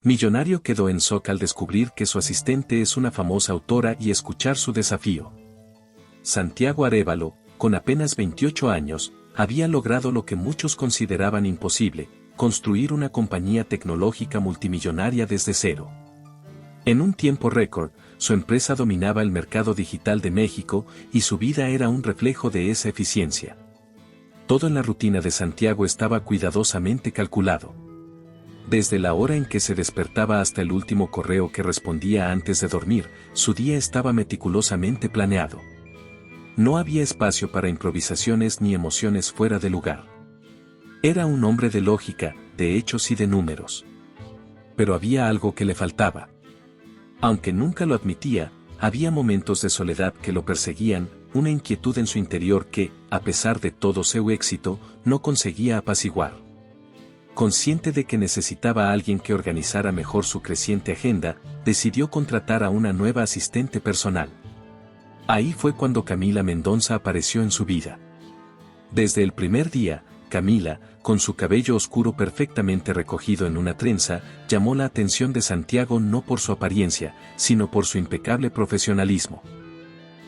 Millonario quedó en shock al descubrir que su asistente es una famosa autora y escuchar su desafío. Santiago Arévalo, con apenas 28 años, había logrado lo que muchos consideraban imposible: construir una compañía tecnológica multimillonaria desde cero. En un tiempo récord, su empresa dominaba el mercado digital de México y su vida era un reflejo de esa eficiencia. Todo en la rutina de Santiago estaba cuidadosamente calculado. Desde la hora en que se despertaba hasta el último correo que respondía antes de dormir, su día estaba meticulosamente planeado. No había espacio para improvisaciones ni emociones fuera de lugar. Era un hombre de lógica, de hechos y de números. Pero había algo que le faltaba. Aunque nunca lo admitía, había momentos de soledad que lo perseguían, una inquietud en su interior que, a pesar de todo su éxito, no conseguía apaciguar. Consciente de que necesitaba a alguien que organizara mejor su creciente agenda, decidió contratar a una nueva asistente personal. Ahí fue cuando Camila Mendonza apareció en su vida. Desde el primer día, Camila, con su cabello oscuro perfectamente recogido en una trenza, llamó la atención de Santiago no por su apariencia, sino por su impecable profesionalismo.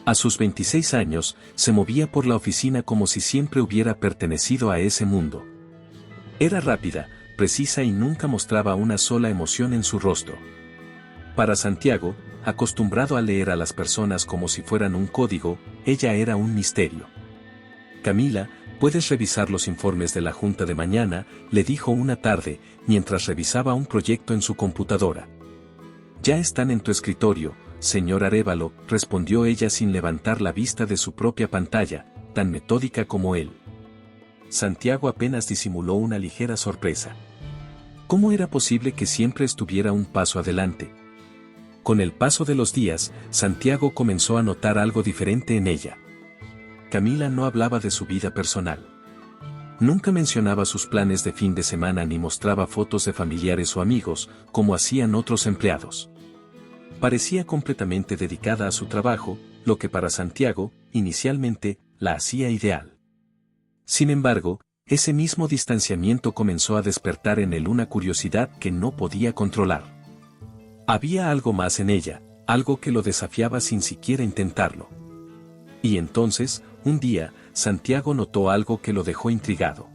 A sus 26 años, se movía por la oficina como si siempre hubiera pertenecido a ese mundo. Era rápida, precisa y nunca mostraba una sola emoción en su rostro. Para Santiago, acostumbrado a leer a las personas como si fueran un código, ella era un misterio. Camila, puedes revisar los informes de la junta de mañana, le dijo una tarde, mientras revisaba un proyecto en su computadora. Ya están en tu escritorio, señor Arévalo, respondió ella sin levantar la vista de su propia pantalla, tan metódica como él. Santiago apenas disimuló una ligera sorpresa. ¿Cómo era posible que siempre estuviera un paso adelante? Con el paso de los días, Santiago comenzó a notar algo diferente en ella. Camila no hablaba de su vida personal. Nunca mencionaba sus planes de fin de semana ni mostraba fotos de familiares o amigos, como hacían otros empleados. Parecía completamente dedicada a su trabajo, lo que para Santiago, inicialmente, la hacía ideal. Sin embargo, ese mismo distanciamiento comenzó a despertar en él una curiosidad que no podía controlar. Había algo más en ella, algo que lo desafiaba sin siquiera intentarlo. Y entonces, un día, Santiago notó algo que lo dejó intrigado.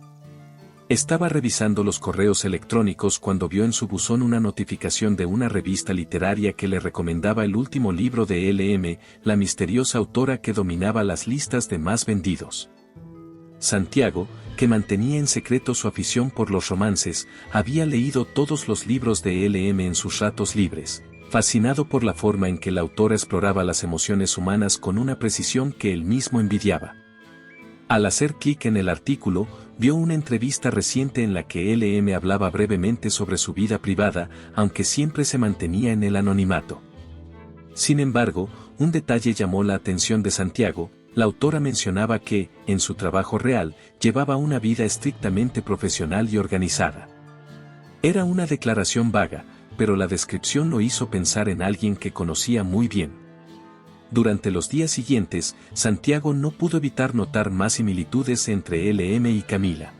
Estaba revisando los correos electrónicos cuando vio en su buzón una notificación de una revista literaria que le recomendaba el último libro de L.M., la misteriosa autora que dominaba las listas de más vendidos. Santiago, que mantenía en secreto su afición por los romances, había leído todos los libros de L.M. en sus ratos libres, fascinado por la forma en que la autora exploraba las emociones humanas con una precisión que él mismo envidiaba. Al hacer clic en el artículo, vio una entrevista reciente en la que L.M. hablaba brevemente sobre su vida privada, aunque siempre se mantenía en el anonimato. Sin embargo, un detalle llamó la atención de Santiago. La autora mencionaba que, en su trabajo real, llevaba una vida estrictamente profesional y organizada. Era una declaración vaga, pero la descripción lo hizo pensar en alguien que conocía muy bien. Durante los días siguientes, Santiago no pudo evitar notar más similitudes entre L.M. y Camila.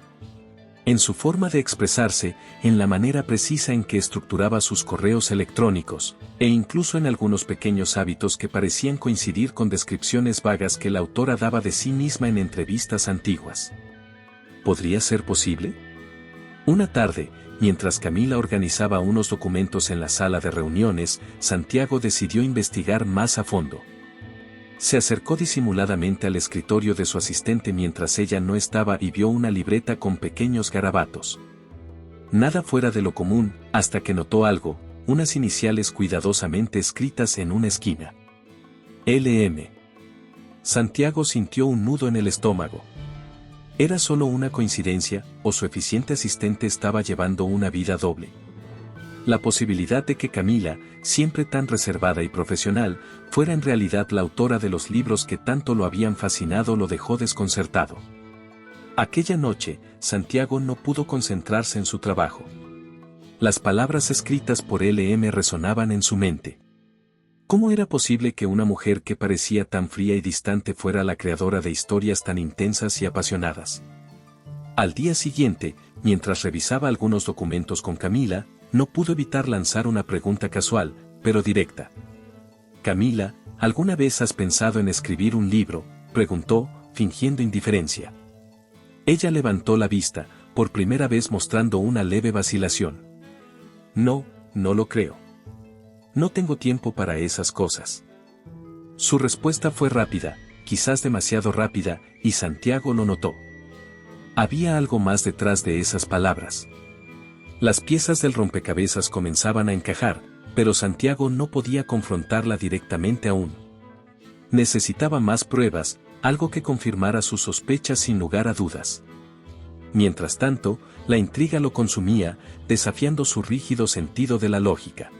En su forma de expresarse, en la manera precisa en que estructuraba sus correos electrónicos, e incluso en algunos pequeños hábitos que parecían coincidir con descripciones vagas que la autora daba de sí misma en entrevistas antiguas. ¿Podría ser posible? Una tarde, mientras Camila organizaba unos documentos en la sala de reuniones, Santiago decidió investigar más a fondo. Se acercó disimuladamente al escritorio de su asistente mientras ella no estaba y vio una libreta con pequeños garabatos. Nada fuera de lo común, hasta que notó algo, unas iniciales cuidadosamente escritas en una esquina. L.M. Santiago sintió un nudo en el estómago. ¿Era solo una coincidencia, o su eficiente asistente estaba llevando una vida doble? La posibilidad de que Camila, siempre tan reservada y profesional, fuera en realidad la autora de los libros que tanto lo habían fascinado lo dejó desconcertado. Aquella noche, Santiago no pudo concentrarse en su trabajo. Las palabras escritas por L.M. resonaban en su mente. ¿Cómo era posible que una mujer que parecía tan fría y distante fuera la creadora de historias tan intensas y apasionadas? Al día siguiente, mientras revisaba algunos documentos con Camila, no pudo evitar lanzar una pregunta casual, pero directa. «Camila, ¿alguna vez has pensado en escribir un libro?», preguntó, fingiendo indiferencia. Ella levantó la vista, por primera vez mostrando una leve vacilación. «No, no lo creo. No tengo tiempo para esas cosas». Su respuesta fue rápida, quizás demasiado rápida, y Santiago lo notó. Había algo más detrás de esas palabras. Las piezas del rompecabezas comenzaban a encajar, pero Santiago no podía confrontarla directamente aún. Necesitaba más pruebas, algo que confirmara sus sospechas sin lugar a dudas. Mientras tanto, la intriga lo consumía, desafiando su rígido sentido de la lógica.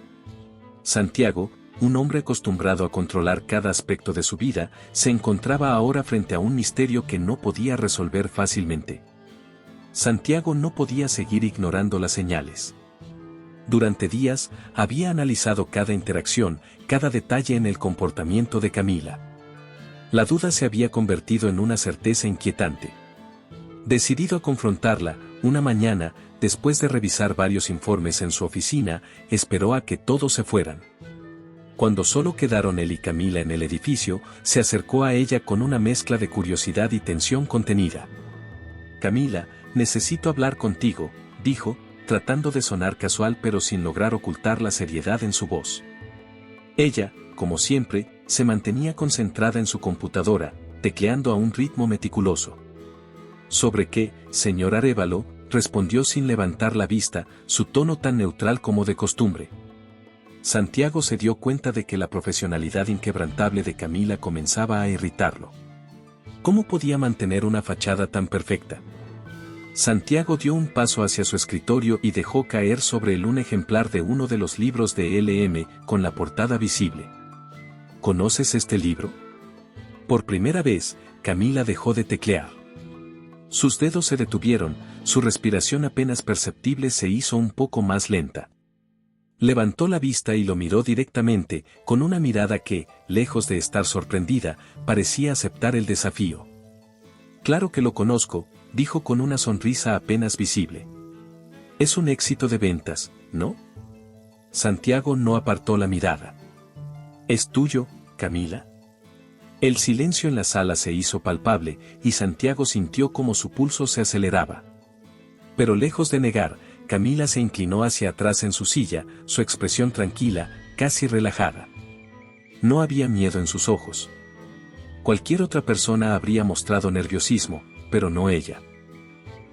Santiago, un hombre acostumbrado a controlar cada aspecto de su vida, se encontraba ahora frente a un misterio que no podía resolver fácilmente. Santiago no podía seguir ignorando las señales. Durante días, había analizado cada interacción, cada detalle en el comportamiento de Camila. La duda se había convertido en una certeza inquietante. Decidido a confrontarla, una mañana, después de revisar varios informes en su oficina, esperó a que todos se fueran. Cuando solo quedaron él y Camila en el edificio, se acercó a ella con una mezcla de curiosidad y tensión contenida. «Camila, necesito hablar contigo», dijo, tratando de sonar casual pero sin lograr ocultar la seriedad en su voz. Ella, como siempre, se mantenía concentrada en su computadora, tecleando a un ritmo meticuloso. «¿Sobre qué, señor Arévalo?», respondió sin levantar la vista, su tono tan neutral como de costumbre. Santiago se dio cuenta de que la profesionalidad inquebrantable de Camila comenzaba a irritarlo. ¿Cómo podía mantener una fachada tan perfecta? Santiago dio un paso hacia su escritorio y dejó caer sobre él un ejemplar de uno de los libros de LM, con la portada visible. «¿Conoces este libro?». Por primera vez, Camila dejó de teclear. Sus dedos se detuvieron, su respiración apenas perceptible se hizo un poco más lenta. Levantó la vista y lo miró directamente, con una mirada que, lejos de estar sorprendida, parecía aceptar el desafío. «Claro que lo conozco», dijo con una sonrisa apenas visible. «Es un éxito de ventas, ¿no?». Santiago no apartó la mirada. «¿Es tuyo, Camila?». El silencio en la sala se hizo palpable, y Santiago sintió como su pulso se aceleraba. Pero lejos de negar, Camila se inclinó hacia atrás en su silla, su expresión tranquila, casi relajada. No había miedo en sus ojos. Cualquier otra persona habría mostrado nerviosismo, pero no ella.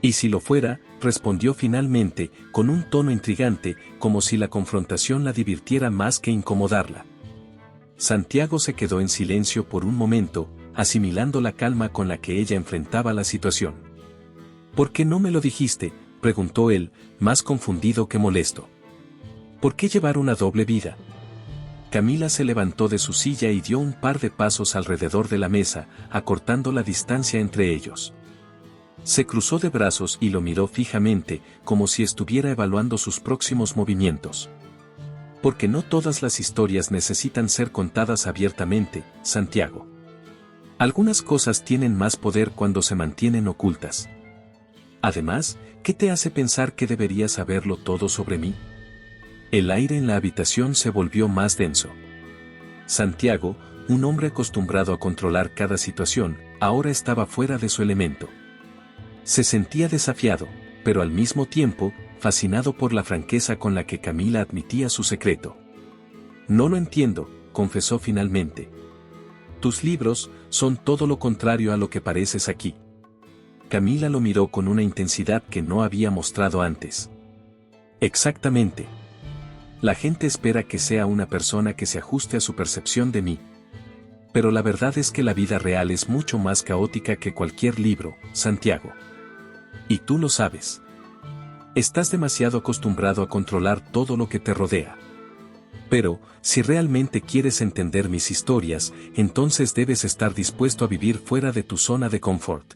«¿Y si lo fuera?», respondió finalmente, con un tono intrigante, como si la confrontación la divirtiera más que incomodarla. Santiago se quedó en silencio por un momento, asimilando la calma con la que ella enfrentaba la situación. «¿Por qué no me lo dijiste?», preguntó él, más confundido que molesto. «¿Por qué llevar una doble vida?». Camila se levantó de su silla y dio un par de pasos alrededor de la mesa, acortando la distancia entre ellos. Se cruzó de brazos y lo miró fijamente, como si estuviera evaluando sus próximos movimientos. «Porque no todas las historias necesitan ser contadas abiertamente, Santiago. Algunas cosas tienen más poder cuando se mantienen ocultas. Además, ¿qué te hace pensar que deberías saberlo todo sobre mí?». El aire en la habitación se volvió más denso. Santiago, un hombre acostumbrado a controlar cada situación, ahora estaba fuera de su elemento. Se sentía desafiado, pero al mismo tiempo, fascinado por la franqueza con la que Camila admitía su secreto. «No lo entiendo», confesó finalmente. «Tus libros son todo lo contrario a lo que pareces aquí». Camila lo miró con una intensidad que no había mostrado antes. «Exactamente. La gente espera que sea una persona que se ajuste a su percepción de mí. Pero la verdad es que la vida real es mucho más caótica que cualquier libro, Santiago. Y tú lo sabes. Estás demasiado acostumbrado a controlar todo lo que te rodea. Pero, si realmente quieres entender mis historias, entonces debes estar dispuesto a vivir fuera de tu zona de confort».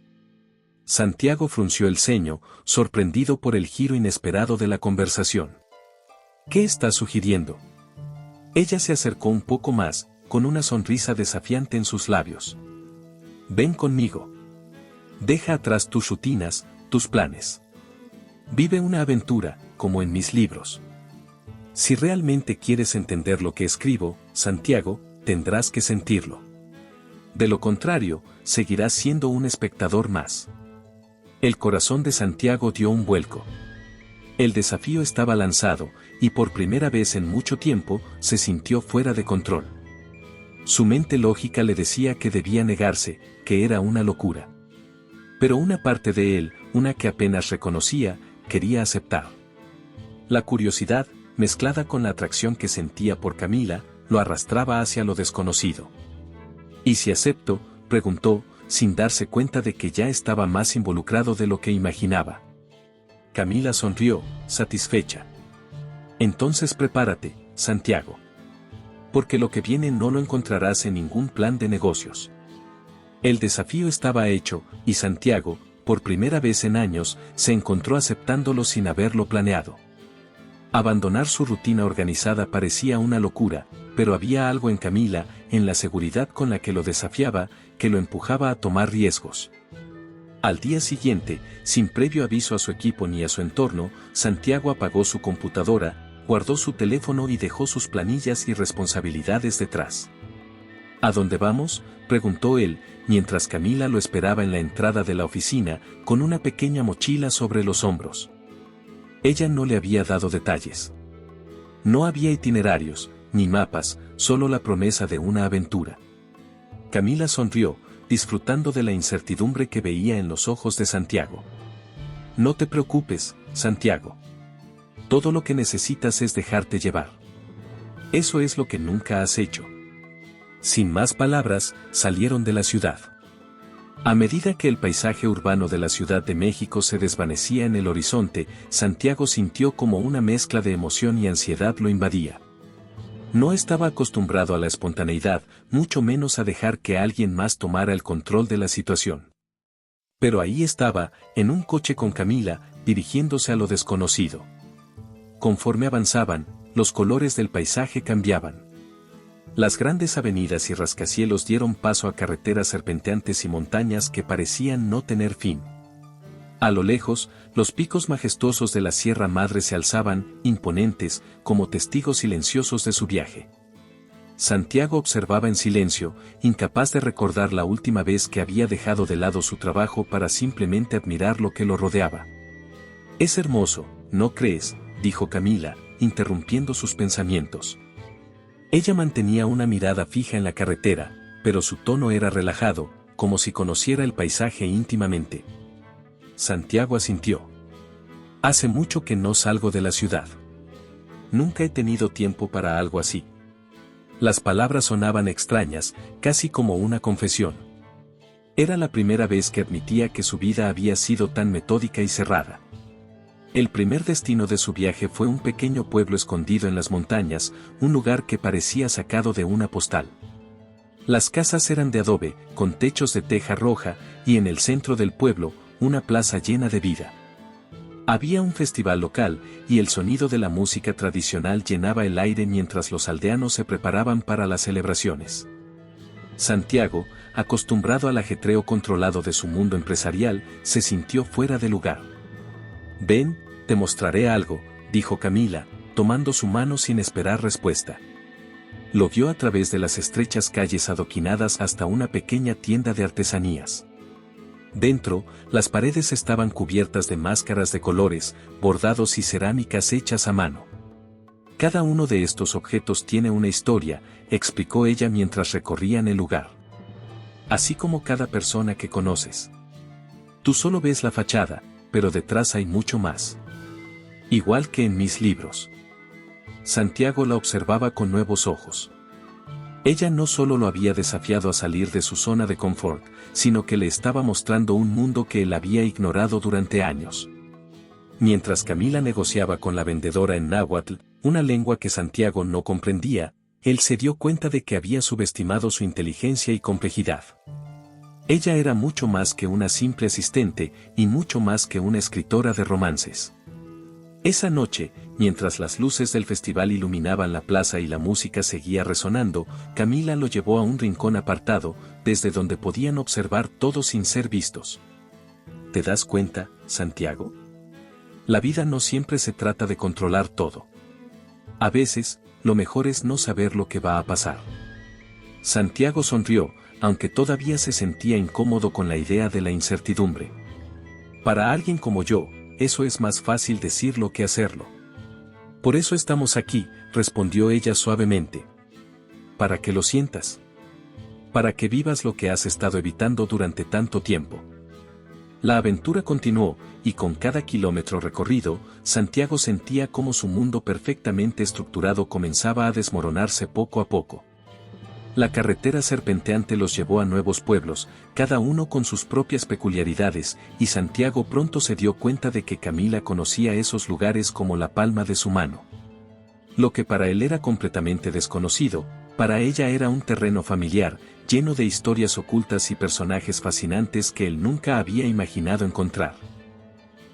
Santiago frunció el ceño, sorprendido por el giro inesperado de la conversación. «¿Qué estás sugiriendo?». Ella se acercó un poco más, con una sonrisa desafiante en sus labios. «Ven conmigo. Deja atrás tus rutinas, tus planes. Vive una aventura, como en mis libros». Si realmente quieres entender lo que escribo, Santiago, tendrás que sentirlo. De lo contrario, seguirás siendo un espectador más. El corazón de Santiago dio un vuelco. El desafío estaba lanzado, y por primera vez en mucho tiempo, se sintió fuera de control. Su mente lógica le decía que debía negarse, que era una locura. Pero una parte de él, una que apenas reconocía, quería aceptar. La curiosidad, mezclada con la atracción que sentía por Camila, lo arrastraba hacia lo desconocido. ¿Y si acepto?, preguntó, sin darse cuenta de que ya estaba más involucrado de lo que imaginaba. Camila sonrió, satisfecha. Entonces prepárate, Santiago. Porque lo que viene no lo encontrarás en ningún plan de negocios. El desafío estaba hecho, y Santiago, por primera vez en años, se encontró aceptándolo sin haberlo planeado. Abandonar su rutina organizada parecía una locura, pero había algo en Camila, en la seguridad con la que lo desafiaba, que lo empujaba a tomar riesgos. Al día siguiente, sin previo aviso a su equipo ni a su entorno, Santiago apagó su computadora, guardó su teléfono y dejó sus planillas y responsabilidades detrás. ¿A dónde vamos?, preguntó él, mientras Camila lo esperaba en la entrada de la oficina, con una pequeña mochila sobre los hombros. Ella no le había dado detalles. No había itinerarios, ni mapas, solo la promesa de una aventura. Camila sonrió, disfrutando de la incertidumbre que veía en los ojos de Santiago. No te preocupes, Santiago. Todo lo que necesitas es dejarte llevar. Eso es lo que nunca has hecho. Sin más palabras, salieron de la ciudad. A medida que el paisaje urbano de la Ciudad de México se desvanecía en el horizonte, Santiago sintió como una mezcla de emoción y ansiedad lo invadía. No estaba acostumbrado a la espontaneidad, mucho menos a dejar que alguien más tomara el control de la situación. Pero ahí estaba, en un coche con Camila, dirigiéndose a lo desconocido. Conforme avanzaban, los colores del paisaje cambiaban. Las grandes avenidas y rascacielos dieron paso a carreteras serpenteantes y montañas que parecían no tener fin. A lo lejos, los picos majestuosos de la Sierra Madre se alzaban, imponentes, como testigos silenciosos de su viaje. Santiago observaba en silencio, incapaz de recordar la última vez que había dejado de lado su trabajo para simplemente admirar lo que lo rodeaba. «Es hermoso, ¿no crees?», dijo Camila, interrumpiendo sus pensamientos. Ella mantenía una mirada fija en la carretera, pero su tono era relajado, como si conociera el paisaje íntimamente. Santiago asintió. Hace mucho que no salgo de la ciudad. Nunca he tenido tiempo para algo así. Las palabras sonaban extrañas, casi como una confesión. Era la primera vez que admitía que su vida había sido tan metódica y cerrada. El primer destino de su viaje fue un pequeño pueblo escondido en las montañas, un lugar que parecía sacado de una postal. Las casas eran de adobe, con techos de teja roja, y en el centro del pueblo, una plaza llena de vida. Había un festival local, y el sonido de la música tradicional llenaba el aire mientras los aldeanos se preparaban para las celebraciones. Santiago, acostumbrado al ajetreo controlado de su mundo empresarial, se sintió fuera de lugar. «Ven, te mostraré algo», dijo Camila, tomando su mano sin esperar respuesta. Lo guió a través de las estrechas calles adoquinadas hasta una pequeña tienda de artesanías. Dentro, las paredes estaban cubiertas de máscaras de colores, bordados y cerámicas hechas a mano. «Cada uno de estos objetos tiene una historia», explicó ella mientras recorrían el lugar. «Así como cada persona que conoces. Tú solo ves la fachada, pero detrás hay mucho más. Igual que en mis libros». Santiago la observaba con nuevos ojos. Ella no solo lo había desafiado a salir de su zona de confort, sino que le estaba mostrando un mundo que él había ignorado durante años. Mientras Camila negociaba con la vendedora en náhuatl, una lengua que Santiago no comprendía, él se dio cuenta de que había subestimado su inteligencia y complejidad. Ella era mucho más que una simple asistente, y mucho más que una escritora de romances. Esa noche, mientras las luces del festival iluminaban la plaza y la música seguía resonando, Camila lo llevó a un rincón apartado, desde donde podían observar todo sin ser vistos. ¿Te das cuenta, Santiago? La vida no siempre se trata de controlar todo. A veces, lo mejor es no saber lo que va a pasar. Santiago sonrió, aunque todavía se sentía incómodo con la idea de la incertidumbre. Para alguien como yo, eso es más fácil decirlo que hacerlo. Por eso estamos aquí, respondió ella suavemente. Para que lo sientas. Para que vivas lo que has estado evitando durante tanto tiempo. La aventura continuó, y con cada kilómetro recorrido, Santiago sentía cómo su mundo perfectamente estructurado comenzaba a desmoronarse poco a poco. La carretera serpenteante los llevó a nuevos pueblos, cada uno con sus propias peculiaridades, y Santiago pronto se dio cuenta de que Camila conocía esos lugares como la palma de su mano. Lo que para él era completamente desconocido, para ella era un terreno familiar, lleno de historias ocultas y personajes fascinantes que él nunca había imaginado encontrar.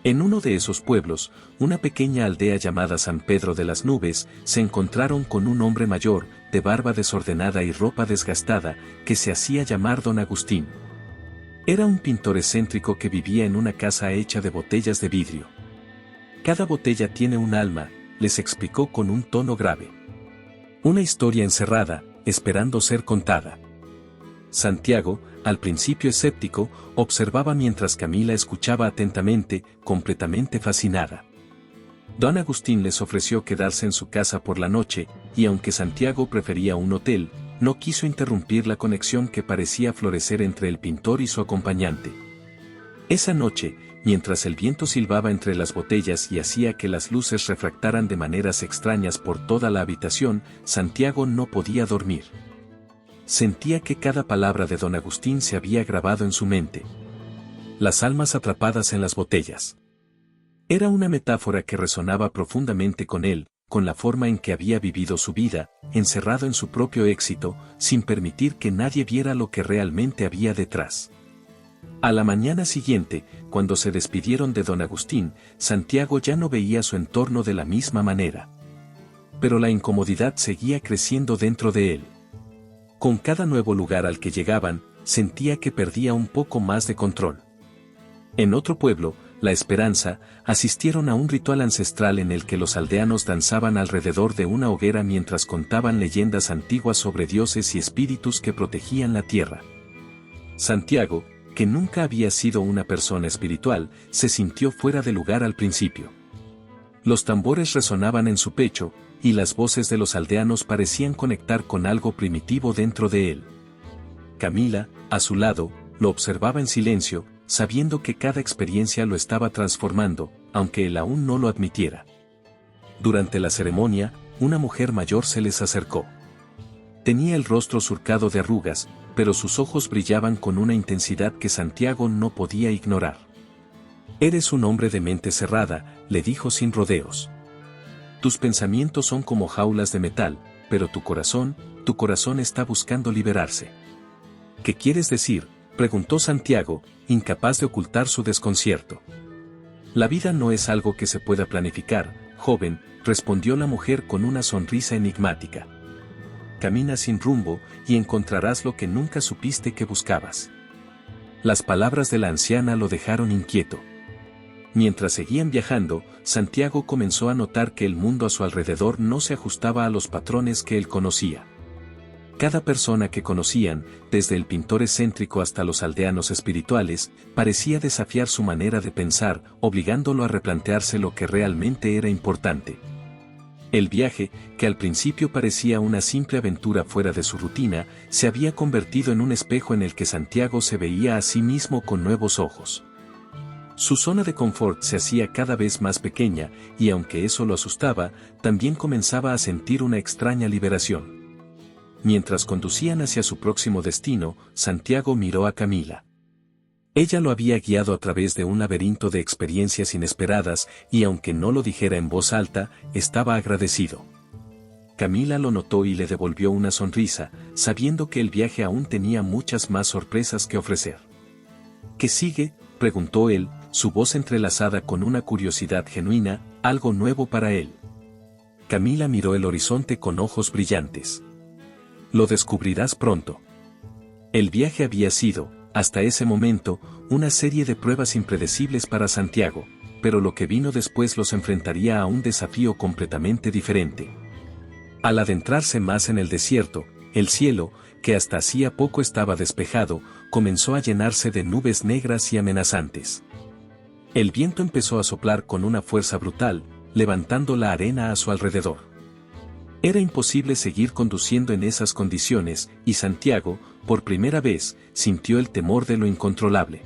En uno de esos pueblos, una pequeña aldea llamada San Pedro de las Nubes, se encontraron con un hombre mayor, de barba desordenada y ropa desgastada, que se hacía llamar Don Agustín. Era un pintor excéntrico que vivía en una casa hecha de botellas de vidrio. Cada botella tiene un alma, les explicó con un tono grave. Una historia encerrada, esperando ser contada. Santiago, al principio escéptico, observaba mientras Camila escuchaba atentamente, completamente fascinada. Don Agustín les ofreció quedarse en su casa por la noche, y aunque Santiago prefería un hotel, no quiso interrumpir la conexión que parecía florecer entre el pintor y su acompañante. Esa noche, mientras el viento silbaba entre las botellas y hacía que las luces refractaran de maneras extrañas por toda la habitación, Santiago no podía dormir. Sentía que cada palabra de Don Agustín se había grabado en su mente. Las almas atrapadas en las botellas. Era una metáfora que resonaba profundamente con él, con la forma en que había vivido su vida, encerrado en su propio éxito, sin permitir que nadie viera lo que realmente había detrás. A la mañana siguiente, cuando se despidieron de Don Agustín, Santiago ya no veía su entorno de la misma manera. Pero la incomodidad seguía creciendo dentro de él. Con cada nuevo lugar al que llegaban, sentía que perdía un poco más de control. En otro pueblo, La Esperanza, asistieron a un ritual ancestral en el que los aldeanos danzaban alrededor de una hoguera mientras contaban leyendas antiguas sobre dioses y espíritus que protegían la tierra. Santiago, que nunca había sido una persona espiritual, se sintió fuera de lugar al principio. Los tambores resonaban en su pecho, y las voces de los aldeanos parecían conectar con algo primitivo dentro de él. Camila, a su lado, lo observaba en silencio, sabiendo que cada experiencia lo estaba transformando, aunque él aún no lo admitiera. Durante la ceremonia, una mujer mayor se les acercó. Tenía el rostro surcado de arrugas, pero sus ojos brillaban con una intensidad que Santiago no podía ignorar. «Eres un hombre de mente cerrada», le dijo sin rodeos. «Tus pensamientos son como jaulas de metal, pero tu corazón está buscando liberarse». «¿Qué quieres decir?», preguntó Santiago, incapaz de ocultar su desconcierto. «La vida no es algo que se pueda planificar, joven», respondió la mujer con una sonrisa enigmática. «Camina sin rumbo, y encontrarás lo que nunca supiste que buscabas». Las palabras de la anciana lo dejaron inquieto. Mientras seguían viajando, Santiago comenzó a notar que el mundo a su alrededor no se ajustaba a los patrones que él conocía. Cada persona que conocían, desde el pintor excéntrico hasta los aldeanos espirituales, parecía desafiar su manera de pensar, obligándolo a replantearse lo que realmente era importante. El viaje, que al principio parecía una simple aventura fuera de su rutina, se había convertido en un espejo en el que Santiago se veía a sí mismo con nuevos ojos. Su zona de confort se hacía cada vez más pequeña, y aunque eso lo asustaba, también comenzaba a sentir una extraña liberación. Mientras conducían hacia su próximo destino, Santiago miró a Camila. Ella lo había guiado a través de un laberinto de experiencias inesperadas, y aunque no lo dijera en voz alta, estaba agradecido. Camila lo notó y le devolvió una sonrisa, sabiendo que el viaje aún tenía muchas más sorpresas que ofrecer. ¿Qué sigue?, preguntó él, su voz entrelazada con una curiosidad genuina, algo nuevo para él. Camila miró el horizonte con ojos brillantes. «Lo descubrirás pronto». El viaje había sido, hasta ese momento, una serie de pruebas impredecibles para Santiago, pero lo que vino después los enfrentaría a un desafío completamente diferente. Al adentrarse más en el desierto, el cielo, que hasta hacía poco estaba despejado, comenzó a llenarse de nubes negras y amenazantes. El viento empezó a soplar con una fuerza brutal, levantando la arena a su alrededor. Era imposible seguir conduciendo en esas condiciones, y Santiago, por primera vez, sintió el temor de lo incontrolable.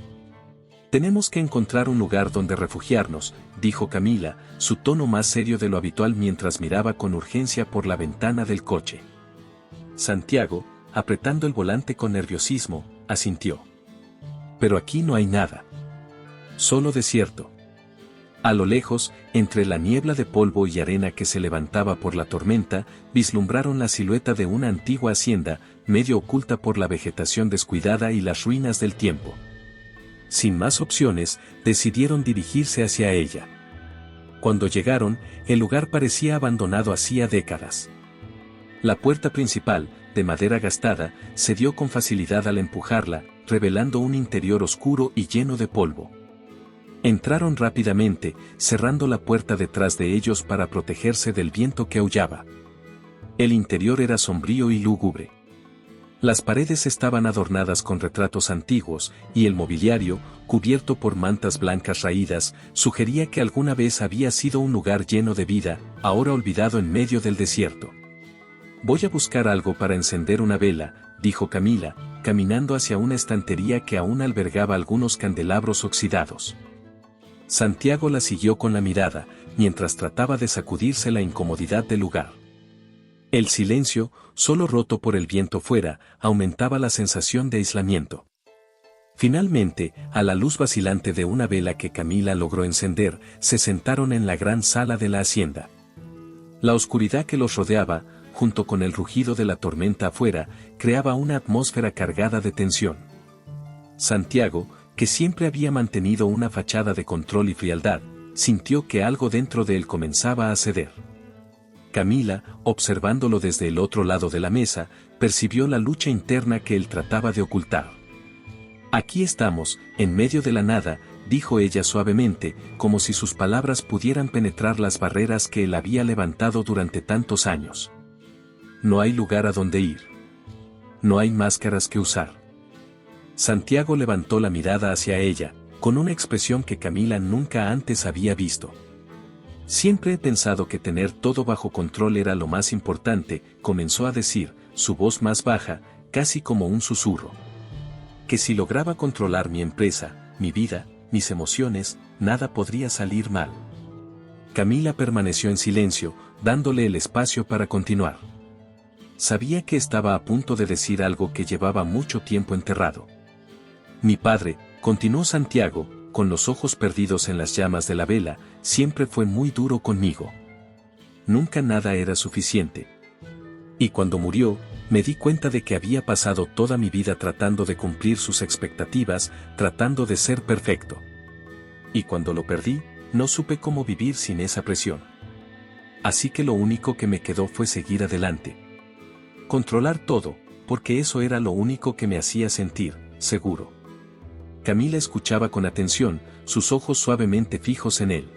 «Tenemos que encontrar un lugar donde refugiarnos», dijo Camila, su tono más serio de lo habitual mientras miraba con urgencia por la ventana del coche. Santiago, apretando el volante con nerviosismo, asintió. «Pero aquí no hay nada. Solo desierto». A lo lejos, entre la niebla de polvo y arena que se levantaba por la tormenta, vislumbraron la silueta de una antigua hacienda, medio oculta por la vegetación descuidada y las ruinas del tiempo. Sin más opciones, decidieron dirigirse hacia ella. Cuando llegaron, el lugar parecía abandonado hacía décadas. La puerta principal, de madera gastada, cedió con facilidad al empujarla, revelando un interior oscuro y lleno de polvo. Entraron rápidamente, cerrando la puerta detrás de ellos para protegerse del viento que aullaba. El interior era sombrío y lúgubre. Las paredes estaban adornadas con retratos antiguos, y el mobiliario, cubierto por mantas blancas raídas, sugería que alguna vez había sido un lugar lleno de vida, ahora olvidado en medio del desierto. «Voy a buscar algo para encender una vela», dijo Camila, caminando hacia una estantería que aún albergaba algunos candelabros oxidados. Santiago la siguió con la mirada, mientras trataba de sacudirse la incomodidad del lugar. El silencio, solo roto por el viento fuera, aumentaba la sensación de aislamiento. Finalmente, a la luz vacilante de una vela que Camila logró encender, se sentaron en la gran sala de la hacienda. La oscuridad que los rodeaba, junto con el rugido de la tormenta afuera, creaba una atmósfera cargada de tensión. Santiago, que siempre había mantenido una fachada de control y frialdad, sintió que algo dentro de él comenzaba a ceder. Camila, observándolo desde el otro lado de la mesa, percibió la lucha interna que él trataba de ocultar. «Aquí estamos, en medio de la nada», dijo ella suavemente, como si sus palabras pudieran penetrar las barreras que él había levantado durante tantos años. «No hay lugar a donde ir. No hay máscaras que usar». Santiago levantó la mirada hacia ella, con una expresión que Camila nunca antes había visto. «Siempre he pensado que tener todo bajo control era lo más importante», comenzó a decir, su voz más baja, casi como un susurro. «Que si lograba controlar mi empresa, mi vida, mis emociones, nada podría salir mal». Camila permaneció en silencio, dándole el espacio para continuar. Sabía que estaba a punto de decir algo que llevaba mucho tiempo enterrado. «Mi padre», continuó Santiago, con los ojos perdidos en las llamas de la vela, «siempre fue muy duro conmigo. Nunca nada era suficiente. Y cuando murió, me di cuenta de que había pasado toda mi vida tratando de cumplir sus expectativas, tratando de ser perfecto. Y cuando lo perdí, no supe cómo vivir sin esa presión. Así que lo único que me quedó fue seguir adelante. Controlar todo, porque eso era lo único que me hacía sentir seguro». Camila escuchaba con atención, sus ojos suavemente fijos en él.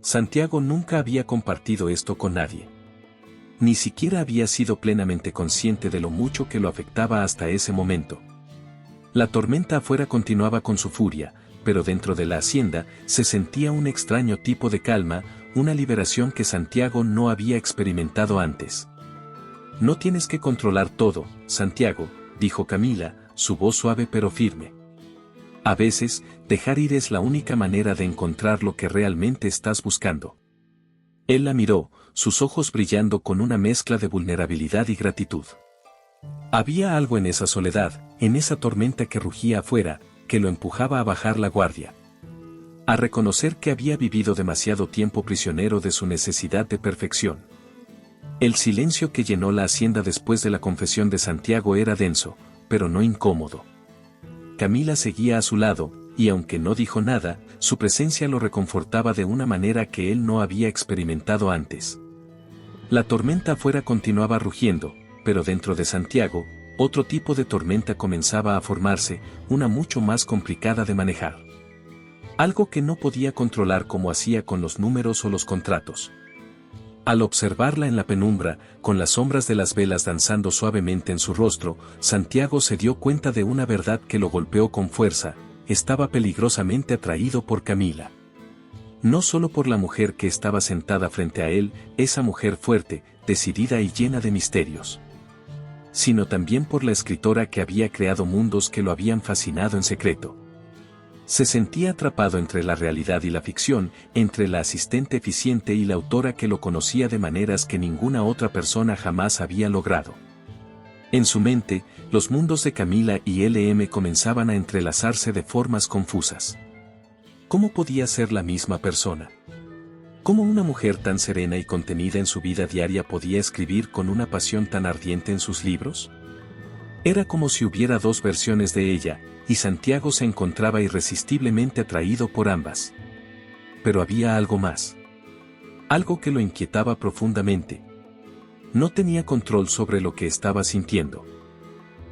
Santiago nunca había compartido esto con nadie. Ni siquiera había sido plenamente consciente de lo mucho que lo afectaba hasta ese momento. La tormenta afuera continuaba con su furia, pero dentro de la hacienda se sentía un extraño tipo de calma, una liberación que Santiago no había experimentado antes. «No tienes que controlar todo, Santiago», dijo Camila, su voz suave pero firme. «A veces, dejar ir es la única manera de encontrar lo que realmente estás buscando». Él la miró, sus ojos brillando con una mezcla de vulnerabilidad y gratitud. Había algo en esa soledad, en esa tormenta que rugía afuera, que lo empujaba a bajar la guardia. A reconocer que había vivido demasiado tiempo prisionero de su necesidad de perfección. El silencio que llenó la hacienda después de la confesión de Santiago era denso, pero no incómodo. Camila seguía a su lado, y aunque no dijo nada, su presencia lo reconfortaba de una manera que él no había experimentado antes. La tormenta afuera continuaba rugiendo, pero dentro de Santiago, otro tipo de tormenta comenzaba a formarse, una mucho más complicada de manejar. Algo que no podía controlar como hacía con los números o los contratos. Al observarla en la penumbra, con las sombras de las velas danzando suavemente en su rostro, Santiago se dio cuenta de una verdad que lo golpeó con fuerza: estaba peligrosamente atraído por Camila. No solo por la mujer que estaba sentada frente a él, esa mujer fuerte, decidida y llena de misterios, sino también por la escritora que había creado mundos que lo habían fascinado en secreto. Se sentía atrapado entre la realidad y la ficción, entre la asistente eficiente y la autora que lo conocía de maneras que ninguna otra persona jamás había logrado. En su mente, los mundos de Camila y LM comenzaban a entrelazarse de formas confusas. ¿Cómo podía ser la misma persona? ¿Cómo una mujer tan serena y contenida en su vida diaria podía escribir con una pasión tan ardiente en sus libros? Era como si hubiera dos versiones de ella, y Santiago se encontraba irresistiblemente atraído por ambas. Pero había algo más. Algo que lo inquietaba profundamente. No tenía control sobre lo que estaba sintiendo.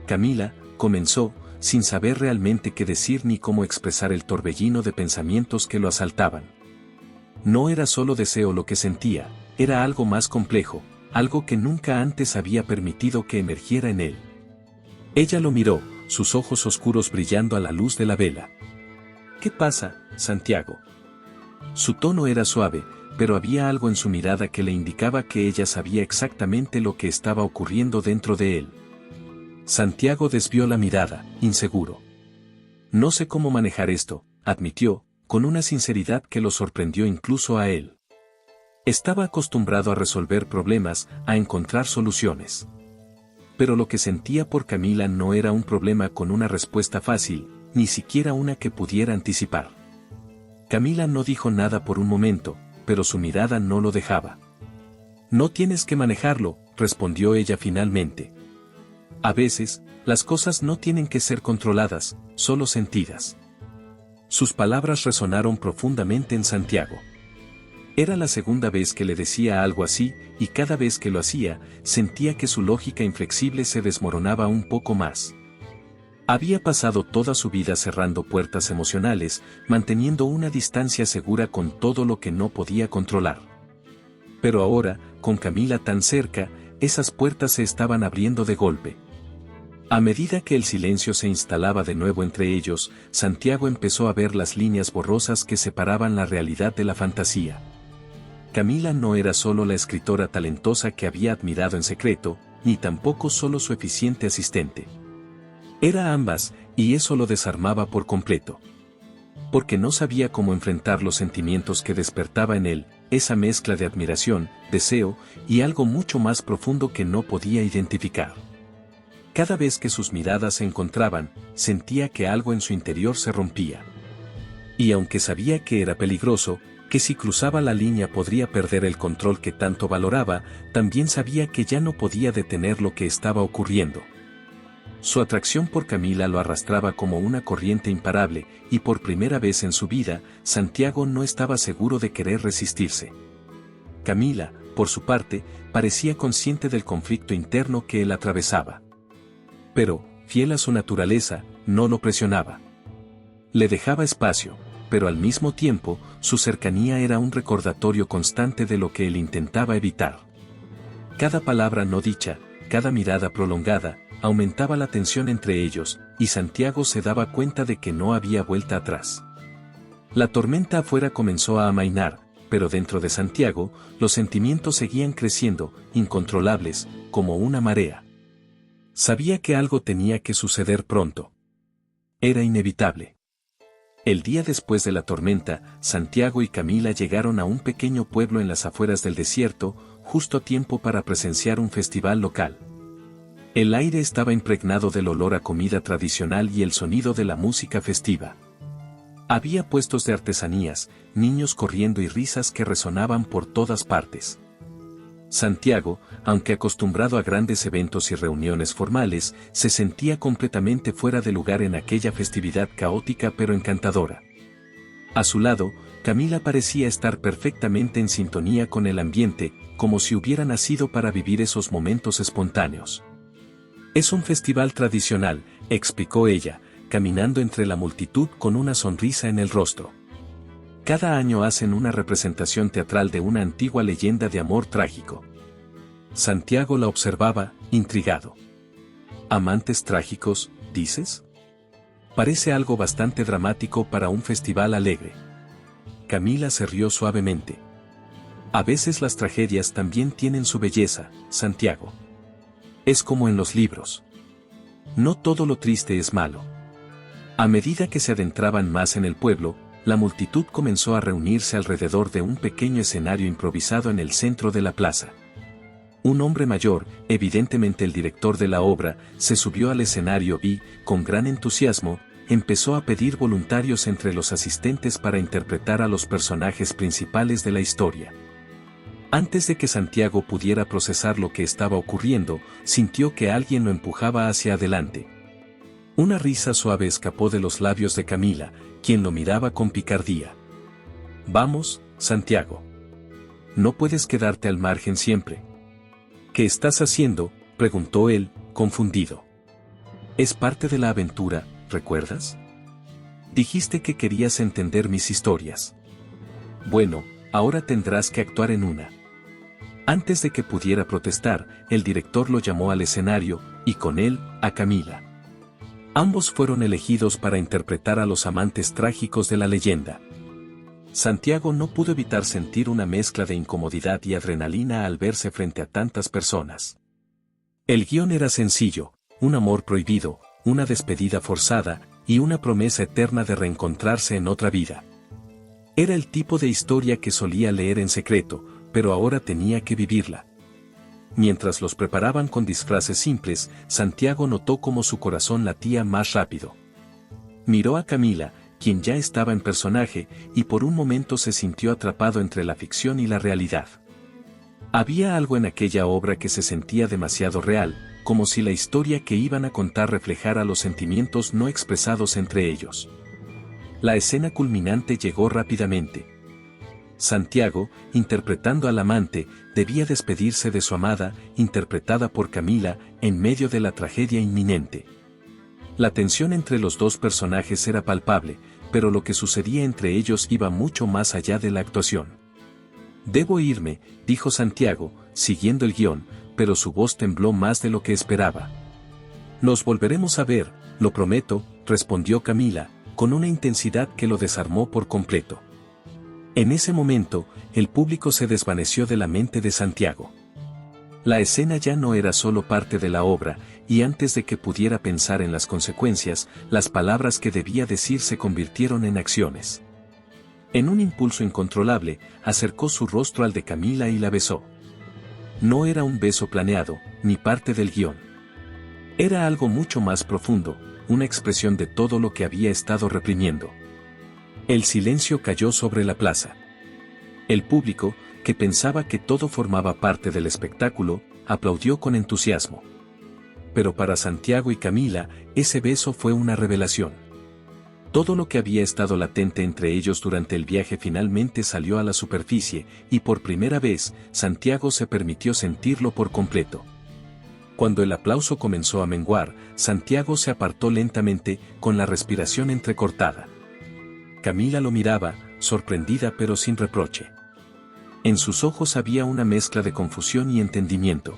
Camila, comenzó, sin saber realmente qué decir ni cómo expresar el torbellino de pensamientos que lo asaltaban. No era solo deseo lo que sentía, era algo más complejo, algo que nunca antes había permitido que emergiera en él. Ella lo miró, sus ojos oscuros brillando a la luz de la vela. ¿Qué pasa, Santiago? Su tono era suave, pero había algo en su mirada que le indicaba que ella sabía exactamente lo que estaba ocurriendo dentro de él. Santiago desvió la mirada, inseguro. No sé cómo manejar esto, admitió, con una sinceridad que lo sorprendió incluso a él. Estaba acostumbrado a resolver problemas, a encontrar soluciones. Pero lo que sentía por Camila no era un problema con una respuesta fácil, ni siquiera una que pudiera anticipar. Camila no dijo nada por un momento, pero su mirada no lo dejaba. No tienes que manejarlo, respondió ella finalmente. A veces, las cosas no tienen que ser controladas, solo sentidas. Sus palabras resonaron profundamente en Santiago. Era la segunda vez que le decía algo así, y cada vez que lo hacía, sentía que su lógica inflexible se desmoronaba un poco más. Había pasado toda su vida cerrando puertas emocionales, manteniendo una distancia segura con todo lo que no podía controlar. Pero ahora, con Camila tan cerca, esas puertas se estaban abriendo de golpe. A medida que el silencio se instalaba de nuevo entre ellos, Santiago empezó a ver las líneas borrosas que separaban la realidad de la fantasía. Camila no era solo la escritora talentosa que había admirado en secreto, ni tampoco solo su eficiente asistente. Era ambas, y eso lo desarmaba por completo. Porque no sabía cómo enfrentar los sentimientos que despertaba en él, esa mezcla de admiración, deseo, y algo mucho más profundo que no podía identificar. Cada vez que sus miradas se encontraban, sentía que algo en su interior se rompía. Y aunque sabía que era peligroso, que si cruzaba la línea podría perder el control que tanto valoraba, también sabía que ya no podía detener lo que estaba ocurriendo. Su atracción por Camila lo arrastraba como una corriente imparable, y por primera vez en su vida, Santiago no estaba seguro de querer resistirse. Camila, por su parte, parecía consciente del conflicto interno que él atravesaba. Pero, fiel a su naturaleza, no lo presionaba. Le dejaba espacio, pero al mismo tiempo, su cercanía era un recordatorio constante de lo que él intentaba evitar. Cada palabra no dicha, cada mirada prolongada, aumentaba la tensión entre ellos, y Santiago se daba cuenta de que no había vuelta atrás. La tormenta afuera comenzó a amainar, pero dentro de Santiago, los sentimientos seguían creciendo, incontrolables, como una marea. Sabía que algo tenía que suceder pronto. Era inevitable. El día después de la tormenta, Santiago y Camila llegaron a un pequeño pueblo en las afueras del desierto, justo a tiempo para presenciar un festival local. El aire estaba impregnado del olor a comida tradicional y el sonido de la música festiva. Había puestos de artesanías, niños corriendo y risas que resonaban por todas partes. Santiago, aunque acostumbrado a grandes eventos y reuniones formales, se sentía completamente fuera de lugar en aquella festividad caótica pero encantadora. A su lado, Camila parecía estar perfectamente en sintonía con el ambiente, como si hubiera nacido para vivir esos momentos espontáneos. «Es un festival tradicional», explicó ella, caminando entre la multitud con una sonrisa en el rostro. Cada año hacen una representación teatral de una antigua leyenda de amor trágico. Santiago la observaba, intrigado. ¿Amantes trágicos, dices? Parece algo bastante dramático para un festival alegre. Camila se rió suavemente. A veces las tragedias también tienen su belleza, Santiago. Es como en los libros. No todo lo triste es malo. A medida que se adentraban más en el pueblo, la multitud comenzó a reunirse alrededor de un pequeño escenario improvisado en el centro de la plaza. Un hombre mayor, evidentemente el director de la obra, se subió al escenario y, con gran entusiasmo, empezó a pedir voluntarios entre los asistentes para interpretar a los personajes principales de la historia. Antes de que Santiago pudiera procesar lo que estaba ocurriendo, sintió que alguien lo empujaba hacia adelante. Una risa suave escapó de los labios de Camila, quien lo miraba con picardía. «Vamos, Santiago. No puedes quedarte al margen siempre». «¿Qué estás haciendo?», preguntó él, confundido. «Es parte de la aventura, ¿recuerdas? Dijiste que querías entender mis historias. Bueno, ahora tendrás que actuar en una». Antes de que pudiera protestar, el director lo llamó al escenario, y con él, a Camila. Ambos fueron elegidos para interpretar a los amantes trágicos de la leyenda. Santiago no pudo evitar sentir una mezcla de incomodidad y adrenalina al verse frente a tantas personas. El guión era sencillo: un amor prohibido, una despedida forzada, y una promesa eterna de reencontrarse en otra vida. Era el tipo de historia que solía leer en secreto, pero ahora tenía que vivirla. Mientras los preparaban con disfraces simples, Santiago notó cómo su corazón latía más rápido. Miró a Camila, quien ya estaba en personaje, y por un momento se sintió atrapado entre la ficción y la realidad. Había algo en aquella obra que se sentía demasiado real, como si la historia que iban a contar reflejara los sentimientos no expresados entre ellos. La escena culminante llegó rápidamente. Santiago, interpretando al amante, debía despedirse de su amada, interpretada por Camila, en medio de la tragedia inminente. La tensión entre los dos personajes era palpable, pero lo que sucedía entre ellos iba mucho más allá de la actuación. «Debo irme», dijo Santiago, siguiendo el guión, pero su voz tembló más de lo que esperaba. «Nos volveremos a ver, lo prometo», respondió Camila, con una intensidad que lo desarmó por completo. En ese momento, el público se desvaneció de la mente de Santiago. La escena ya no era solo parte de la obra, y antes de que pudiera pensar en las consecuencias, las palabras que debía decir se convirtieron en acciones. En un impulso incontrolable, acercó su rostro al de Camila y la besó. No era un beso planeado, ni parte del guión. Era algo mucho más profundo, una expresión de todo lo que había estado reprimiendo. El silencio cayó sobre la plaza. El público, que pensaba que todo formaba parte del espectáculo, aplaudió con entusiasmo. Pero para Santiago y Camila, ese beso fue una revelación. Todo lo que había estado latente entre ellos durante el viaje finalmente salió a la superficie, y por primera vez, Santiago se permitió sentirlo por completo. Cuando el aplauso comenzó a menguar, Santiago se apartó lentamente, con la respiración entrecortada. Camila lo miraba, sorprendida pero sin reproche. En sus ojos había una mezcla de confusión y entendimiento.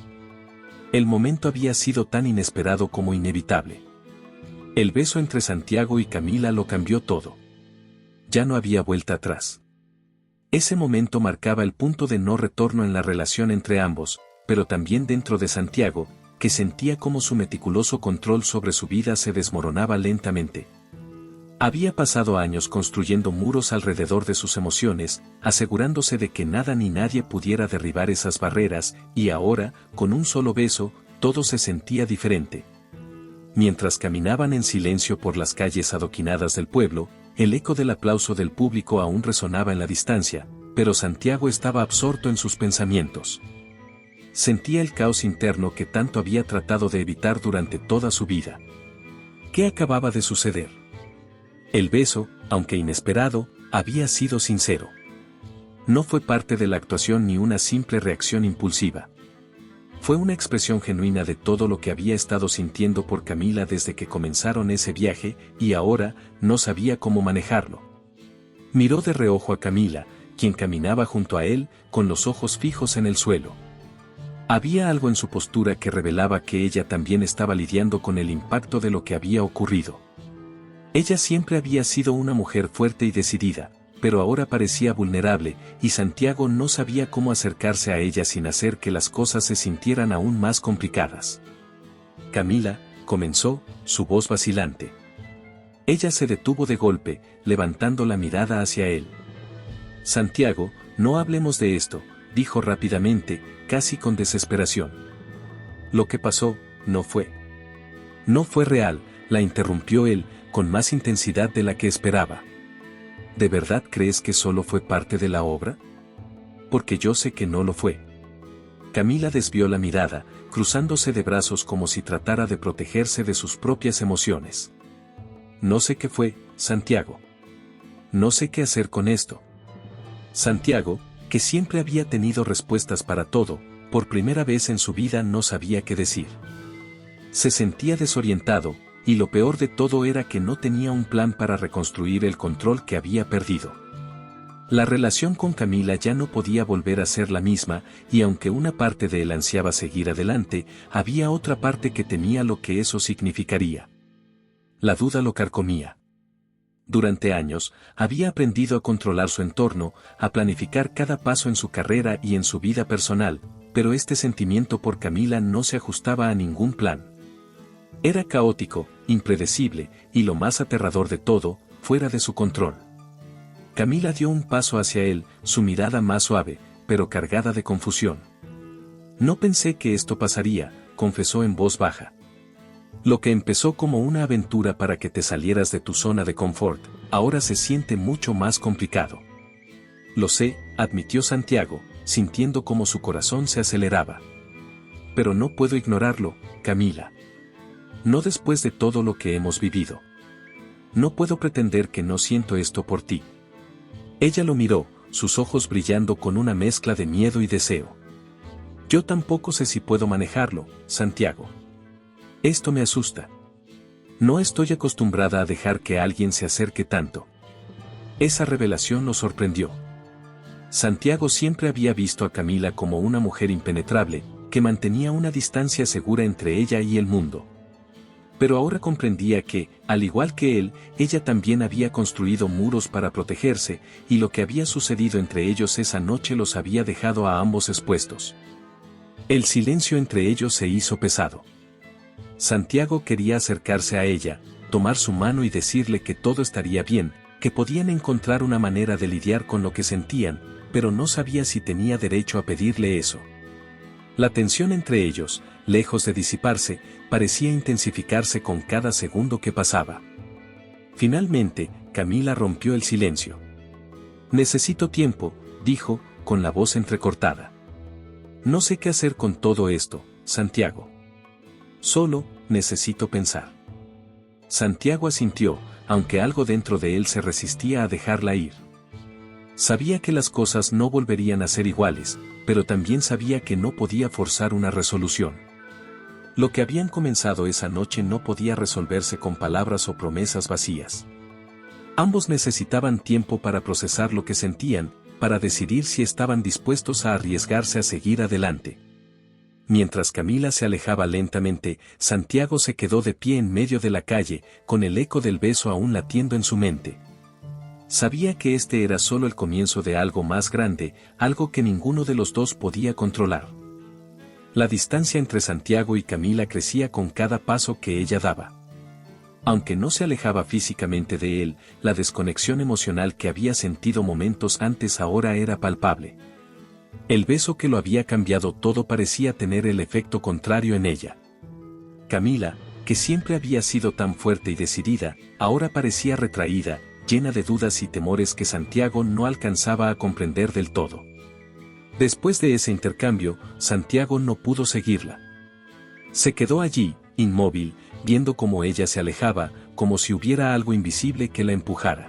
El momento había sido tan inesperado como inevitable. El beso entre Santiago y Camila lo cambió todo. Ya no había vuelta atrás. Ese momento marcaba el punto de no retorno en la relación entre ambos, pero también dentro de Santiago, que sentía como su meticuloso control sobre su vida se desmoronaba lentamente. Había pasado años construyendo muros alrededor de sus emociones, asegurándose de que nada ni nadie pudiera derribar esas barreras, y ahora, con un solo beso, todo se sentía diferente. Mientras caminaban en silencio por las calles adoquinadas del pueblo, el eco del aplauso del público aún resonaba en la distancia, pero Santiago estaba absorto en sus pensamientos. Sentía el caos interno que tanto había tratado de evitar durante toda su vida. ¿Qué acababa de suceder? El beso, aunque inesperado, había sido sincero. No fue parte de la actuación ni una simple reacción impulsiva. Fue una expresión genuina de todo lo que había estado sintiendo por Camila desde que comenzaron ese viaje, y ahora, no sabía cómo manejarlo. Miró de reojo a Camila, quien caminaba junto a él, con los ojos fijos en el suelo. Había algo en su postura que revelaba que ella también estaba lidiando con el impacto de lo que había ocurrido. Ella siempre había sido una mujer fuerte y decidida, pero ahora parecía vulnerable, y Santiago no sabía cómo acercarse a ella sin hacer que las cosas se sintieran aún más complicadas. Camila, comenzó, su voz vacilante. Ella se detuvo de golpe, levantando la mirada hacia él. Santiago, no hablemos de esto, dijo rápidamente, casi con desesperación. Lo que pasó, no fue real, la interrumpió él, con más intensidad de la que esperaba. ¿De verdad crees que solo fue parte de la obra? Porque yo sé que no lo fue. Camila desvió la mirada, cruzándose de brazos como si tratara de protegerse de sus propias emociones. No sé qué fue, Santiago. No sé qué hacer con esto. Santiago, que siempre había tenido respuestas para todo, por primera vez en su vida no sabía qué decir. Se sentía desorientado, y lo peor de todo era que no tenía un plan para reconstruir el control que había perdido. La relación con Camila ya no podía volver a ser la misma, y aunque una parte de él ansiaba seguir adelante, había otra parte que temía lo que eso significaría. La duda lo carcomía. Durante años, había aprendido a controlar su entorno, a planificar cada paso en su carrera y en su vida personal, pero este sentimiento por Camila no se ajustaba a ningún plan. Era caótico, impredecible, y lo más aterrador de todo, fuera de su control. Camila dio un paso hacia él, su mirada más suave, pero cargada de confusión. No pensé que esto pasaría, confesó en voz baja. Lo que empezó como una aventura para que te salieras de tu zona de confort, ahora se siente mucho más complicado. Lo sé, admitió Santiago, sintiendo como su corazón se aceleraba. Pero no puedo ignorarlo, Camila. No después de todo lo que hemos vivido. No puedo pretender que no siento esto por ti. Ella lo miró, sus ojos brillando con una mezcla de miedo y deseo. Yo tampoco sé si puedo manejarlo, Santiago. Esto me asusta. No estoy acostumbrada a dejar que alguien se acerque tanto. Esa revelación lo sorprendió. Santiago siempre había visto a Camila como una mujer impenetrable, que mantenía una distancia segura entre ella y el mundo. Pero ahora comprendía que, al igual que él, ella también había construido muros para protegerse, y lo que había sucedido entre ellos esa noche los había dejado a ambos expuestos. El silencio entre ellos se hizo pesado. Santiago quería acercarse a ella, tomar su mano y decirle que todo estaría bien, que podían encontrar una manera de lidiar con lo que sentían, pero no sabía si tenía derecho a pedirle eso. La tensión entre ellos, lejos de disiparse, parecía intensificarse con cada segundo que pasaba. Finalmente, Camila rompió el silencio. Necesito tiempo, dijo, con la voz entrecortada. No sé qué hacer con todo esto, Santiago. Solo, necesito pensar. Santiago asintió, aunque algo dentro de él se resistía a dejarla ir. Sabía que las cosas no volverían a ser iguales, pero también sabía que no podía forzar una resolución. Lo que habían comenzado esa noche no podía resolverse con palabras o promesas vacías. Ambos necesitaban tiempo para procesar lo que sentían, para decidir si estaban dispuestos a arriesgarse a seguir adelante. Mientras Camila se alejaba lentamente, Santiago se quedó de pie en medio de la calle, con el eco del beso aún latiendo en su mente. Sabía que este era solo el comienzo de algo más grande, algo que ninguno de los dos podía controlar. La distancia entre Santiago y Camila crecía con cada paso que ella daba. Aunque no se alejaba físicamente de él, la desconexión emocional que había sentido momentos antes ahora era palpable. El beso que lo había cambiado todo parecía tener el efecto contrario en ella. Camila, que siempre había sido tan fuerte y decidida, ahora parecía retraída, llena de dudas y temores que Santiago no alcanzaba a comprender del todo. Después de ese intercambio, Santiago no pudo seguirla. Se quedó allí, inmóvil, viendo cómo ella se alejaba, como si hubiera algo invisible que la empujara.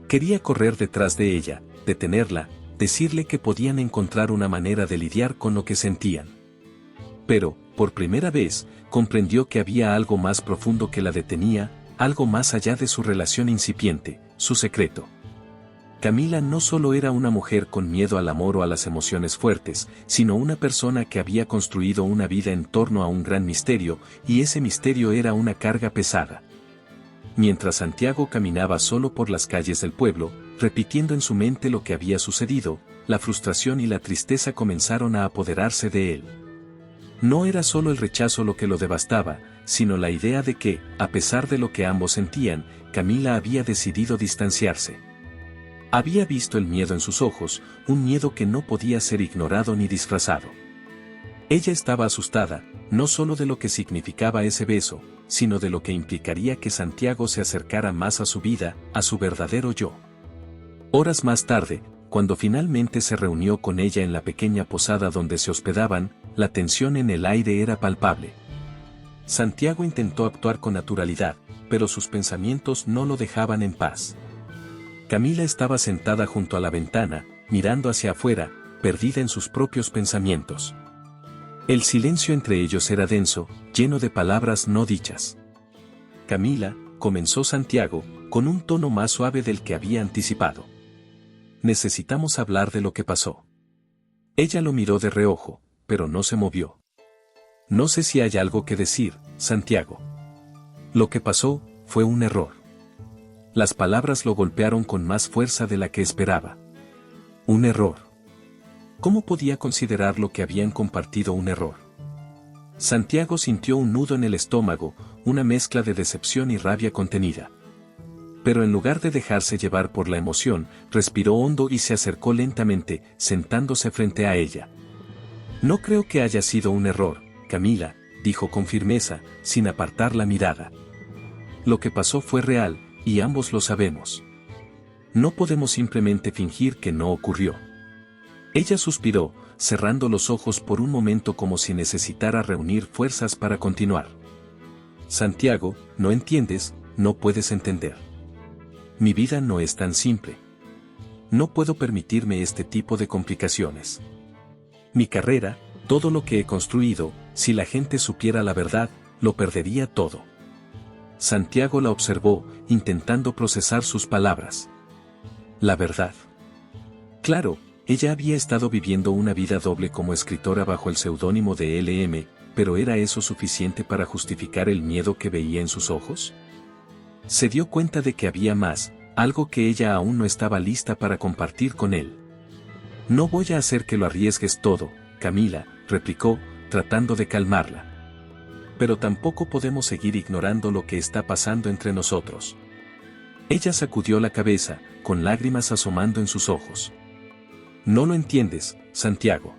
Quería correr detrás de ella, detenerla, decirle que podían encontrar una manera de lidiar con lo que sentían. Pero, por primera vez, comprendió que había algo más profundo que la detenía, algo más allá de su relación incipiente, su secreto. Camila no solo era una mujer con miedo al amor o a las emociones fuertes, sino una persona que había construido una vida en torno a un gran misterio, y ese misterio era una carga pesada. Mientras Santiago caminaba solo por las calles del pueblo, repitiendo en su mente lo que había sucedido, la frustración y la tristeza comenzaron a apoderarse de él. No era solo el rechazo lo que lo devastaba, sino la idea de que, a pesar de lo que ambos sentían, Camila había decidido distanciarse. Había visto el miedo en sus ojos, un miedo que no podía ser ignorado ni disfrazado. Ella estaba asustada, no solo de lo que significaba ese beso, sino de lo que implicaría que Santiago se acercara más a su vida, a su verdadero yo. Horas más tarde, cuando finalmente se reunió con ella en la pequeña posada donde se hospedaban, la tensión en el aire era palpable. Santiago intentó actuar con naturalidad, pero sus pensamientos no lo dejaban en paz. Camila estaba sentada junto a la ventana, mirando hacia afuera, perdida en sus propios pensamientos. El silencio entre ellos era denso, lleno de palabras no dichas. Camila, comenzó Santiago, con un tono más suave del que había anticipado. Necesitamos hablar de lo que pasó. Ella lo miró de reojo, pero no se movió. No sé si hay algo que decir, Santiago. Lo que pasó, fue un error. Las palabras lo golpearon con más fuerza de la que esperaba. Un error. ¿Cómo podía considerar lo que habían compartido un error? Santiago sintió un nudo en el estómago, una mezcla de decepción y rabia contenida. Pero en lugar de dejarse llevar por la emoción, respiró hondo y se acercó lentamente, sentándose frente a ella. No creo que haya sido un error, Camila, dijo con firmeza, sin apartar la mirada. Lo que pasó fue real, y ambos lo sabemos. No podemos simplemente fingir que no ocurrió. Ella suspiró, cerrando los ojos por un momento como si necesitara reunir fuerzas para continuar. Santiago, no entiendes, no puedes entender. Mi vida no es tan simple. No puedo permitirme este tipo de complicaciones. Mi carrera, todo lo que he construido, si la gente supiera la verdad, lo perdería todo. Santiago la observó, intentando procesar sus palabras. La verdad. Claro, ella había estado viviendo una vida doble como escritora bajo el seudónimo de LM, pero ¿era eso suficiente para justificar el miedo que veía en sus ojos? Se dio cuenta de que había más, algo que ella aún no estaba lista para compartir con él. No voy a hacer que lo arriesgues todo, Camila, replicó, tratando de calmarla. Pero tampoco podemos seguir ignorando lo que está pasando entre nosotros. Ella sacudió la cabeza, con lágrimas asomando en sus ojos. No lo entiendes, Santiago.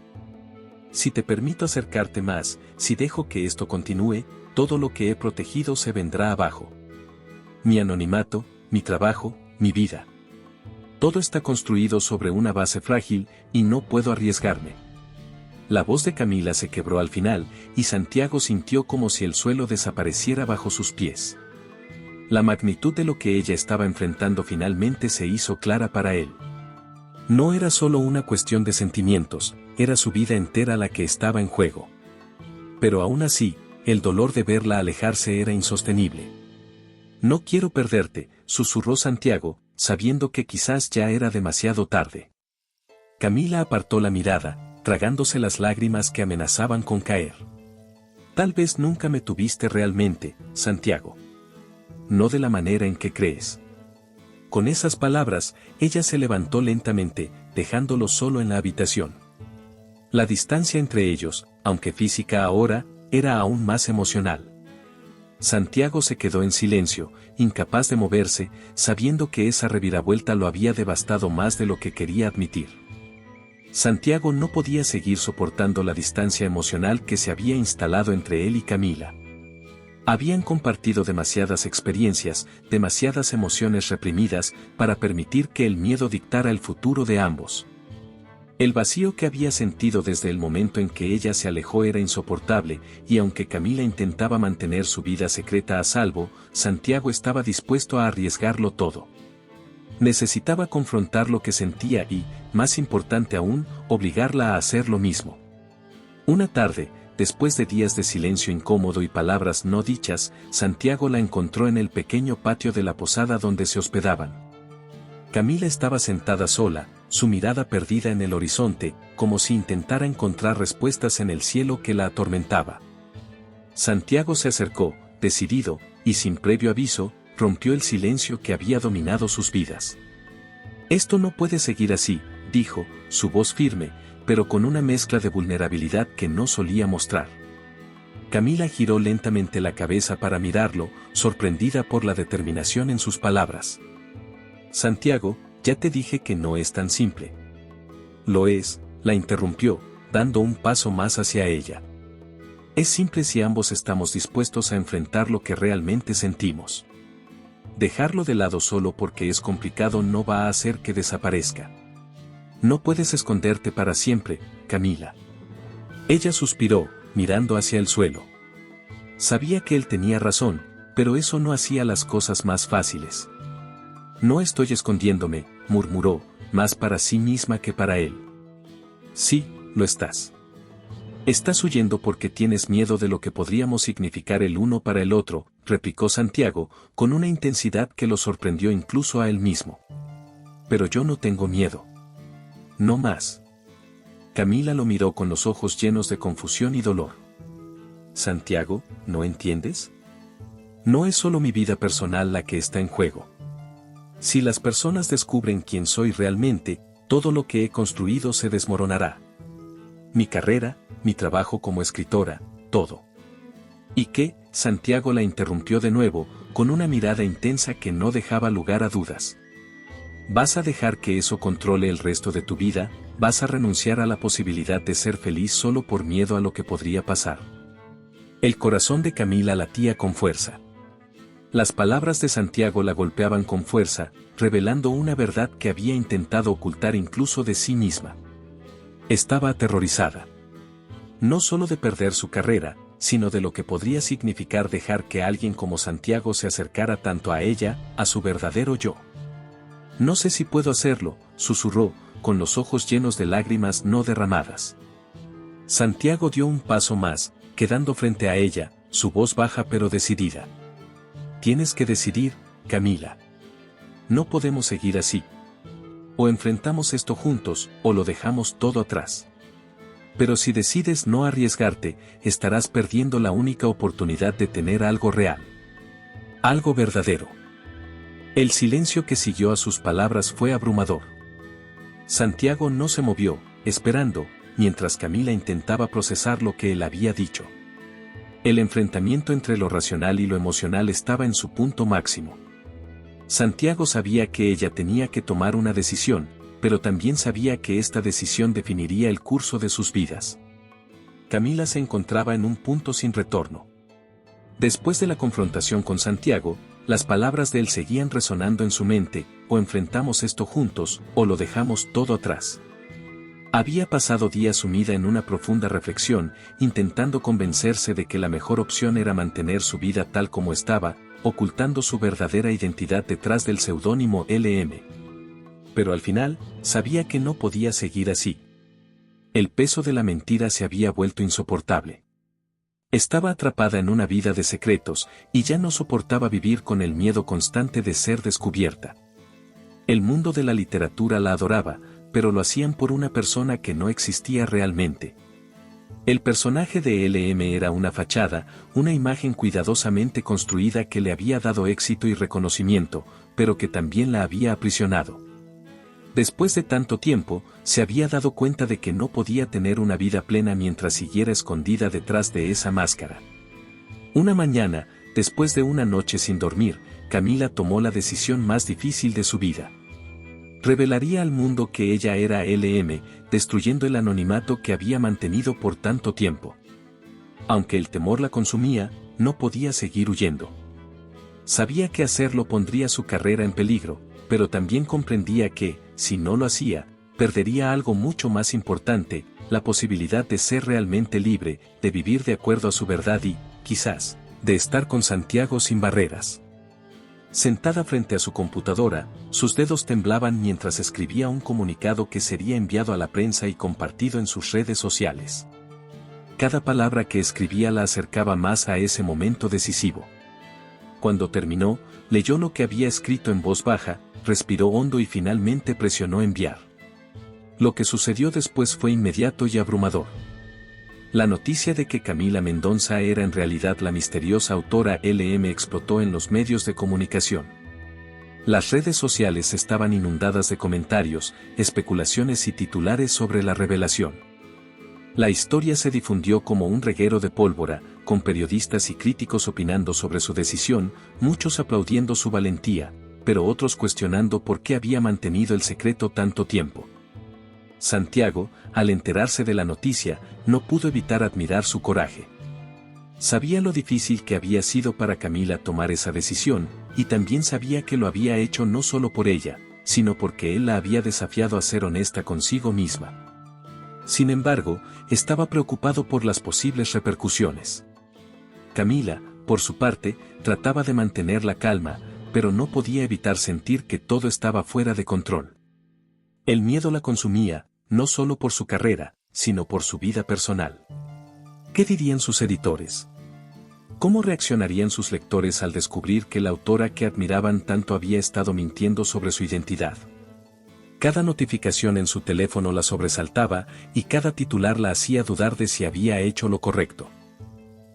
Si te permito acercarte más, si dejo que esto continúe, todo lo que he protegido se vendrá abajo. Mi anonimato, mi trabajo, mi vida. Todo está construido sobre una base frágil, y no puedo arriesgarme. La voz de Camila se quebró al final, y Santiago sintió como si el suelo desapareciera bajo sus pies. La magnitud de lo que ella estaba enfrentando finalmente se hizo clara para él. No era solo una cuestión de sentimientos, era su vida entera la que estaba en juego. Pero aún así, el dolor de verla alejarse era insostenible. No quiero perderte, susurró Santiago, sabiendo que quizás ya era demasiado tarde. Camila apartó la mirada, tragándose las lágrimas que amenazaban con caer. Tal vez nunca me tuviste realmente, Santiago. No de la manera en que crees. Con esas palabras, ella se levantó lentamente, dejándolo solo en la habitación. La distancia entre ellos, aunque física ahora, era aún más emocional. Santiago se quedó en silencio, incapaz de moverse, sabiendo que esa reviravuelta lo había devastado más de lo que quería admitir. Santiago no podía seguir soportando la distancia emocional que se había instalado entre él y Camila. Habían compartido demasiadas experiencias, demasiadas emociones reprimidas, para permitir que el miedo dictara el futuro de ambos. El vacío que había sentido desde el momento en que ella se alejó era insoportable, y aunque Camila intentaba mantener su vida secreta a salvo, Santiago estaba dispuesto a arriesgarlo todo. Necesitaba confrontar lo que sentía y, más importante aún, obligarla a hacer lo mismo. Una tarde, después de días de silencio incómodo y palabras no dichas, Santiago la encontró en el pequeño patio de la posada donde se hospedaban. Camila estaba sentada sola, su mirada perdida en el horizonte, como si intentara encontrar respuestas en el cielo que la atormentaba. Santiago se acercó, decidido, y sin previo aviso, rompió el silencio que había dominado sus vidas. «Esto no puede seguir así», dijo, su voz firme, pero con una mezcla de vulnerabilidad que no solía mostrar. Camila giró lentamente la cabeza para mirarlo, sorprendida por la determinación en sus palabras. «Santiago, ya te dije que no es tan simple». «Lo es», la interrumpió, dando un paso más hacia ella. «Es simple si ambos estamos dispuestos a enfrentar lo que realmente sentimos. Dejarlo de lado solo porque es complicado no va a hacer que desaparezca. No puedes esconderte para siempre, Camila». Ella suspiró, mirando hacia el suelo. Sabía que él tenía razón, pero eso no hacía las cosas más fáciles. «No estoy escondiéndome», murmuró, más para sí misma que para él. «Sí, lo estás. Estás huyendo porque tienes miedo de lo que podríamos significar el uno para el otro», replicó Santiago, con una intensidad que lo sorprendió incluso a él mismo. «Pero yo no tengo miedo. No más». Camila lo miró con los ojos llenos de confusión y dolor. «Santiago, ¿no entiendes? No es solo mi vida personal la que está en juego. Si las personas descubren quién soy realmente, todo lo que he construido se desmoronará. Mi carrera, mi trabajo como escritora, todo». «¿Y qué?», Santiago la interrumpió de nuevo, con una mirada intensa que no dejaba lugar a dudas. «¿Vas a dejar que eso controle el resto de tu vida? ¿Vas a renunciar a la posibilidad de ser feliz solo por miedo a lo que podría pasar?». El corazón de Camila latía con fuerza. Las palabras de Santiago la golpeaban con fuerza, revelando una verdad que había intentado ocultar incluso de sí misma. Estaba aterrorizada. No solo de perder su carrera, sino de lo que podría significar dejar que alguien como Santiago se acercara tanto a ella, a su verdadero yo. «No sé si puedo hacerlo», susurró, con los ojos llenos de lágrimas no derramadas. Santiago dio un paso más, quedando frente a ella, su voz baja pero decidida. «Tienes que decidir, Camila. No podemos seguir así. O enfrentamos esto juntos, o lo dejamos todo atrás. Pero si decides no arriesgarte, estarás perdiendo la única oportunidad de tener algo real. Algo verdadero». El silencio que siguió a sus palabras fue abrumador. Santiago no se movió, esperando, mientras Camila intentaba procesar lo que él había dicho. El enfrentamiento entre lo racional y lo emocional estaba en su punto máximo. Santiago sabía que ella tenía que tomar una decisión, pero también sabía que esta decisión definiría el curso de sus vidas. Camila se encontraba en un punto sin retorno. Después de la confrontación con Santiago, las palabras de él seguían resonando en su mente: o enfrentamos esto juntos, o lo dejamos todo atrás. Había pasado días sumida en una profunda reflexión, intentando convencerse de que la mejor opción era mantener su vida tal como estaba, ocultando su verdadera identidad detrás del seudónimo LM. Pero al final, sabía que no podía seguir así. El peso de la mentira se había vuelto insoportable. Estaba atrapada en una vida de secretos, y ya no soportaba vivir con el miedo constante de ser descubierta. El mundo de la literatura la adoraba, pero lo hacían por una persona que no existía realmente. El personaje de LM era una fachada, una imagen cuidadosamente construida que le había dado éxito y reconocimiento, pero que también la había aprisionado. Después de tanto tiempo, se había dado cuenta de que no podía tener una vida plena mientras siguiera escondida detrás de esa máscara. Una mañana, después de una noche sin dormir, Camila tomó la decisión más difícil de su vida. Revelaría al mundo que ella era LM, destruyendo el anonimato que había mantenido por tanto tiempo. Aunque el temor la consumía, no podía seguir huyendo. Sabía que hacerlo pondría su carrera en peligro, pero también comprendía que, si no lo hacía, perdería algo mucho más importante: la posibilidad de ser realmente libre, de vivir de acuerdo a su verdad y, quizás, de estar con Santiago sin barreras. Sentada frente a su computadora, sus dedos temblaban mientras escribía un comunicado que sería enviado a la prensa y compartido en sus redes sociales. Cada palabra que escribía la acercaba más a ese momento decisivo. Cuando terminó, leyó lo que había escrito en voz baja, respiró hondo y finalmente presionó enviar. Lo que sucedió después fue inmediato y abrumador. La noticia de que Camila Mendonça era en realidad la misteriosa autora LM explotó en los medios de comunicación. Las redes sociales estaban inundadas de comentarios, especulaciones y titulares sobre la revelación. La historia se difundió como un reguero de pólvora, con periodistas y críticos opinando sobre su decisión, muchos aplaudiendo su valentía, pero otros cuestionando por qué había mantenido el secreto tanto tiempo. Santiago, al enterarse de la noticia, no pudo evitar admirar su coraje. Sabía lo difícil que había sido para Camila tomar esa decisión, y también sabía que lo había hecho no solo por ella, sino porque él la había desafiado a ser honesta consigo misma. Sin embargo, estaba preocupado por las posibles repercusiones. Camila, por su parte, trataba de mantener la calma, pero no podía evitar sentir que todo estaba fuera de control. El miedo la consumía, no solo por su carrera, sino por su vida personal. ¿Qué dirían sus editores? ¿Cómo reaccionarían sus lectores al descubrir que la autora que admiraban tanto había estado mintiendo sobre su identidad? Cada notificación en su teléfono la sobresaltaba y cada titular la hacía dudar de si había hecho lo correcto.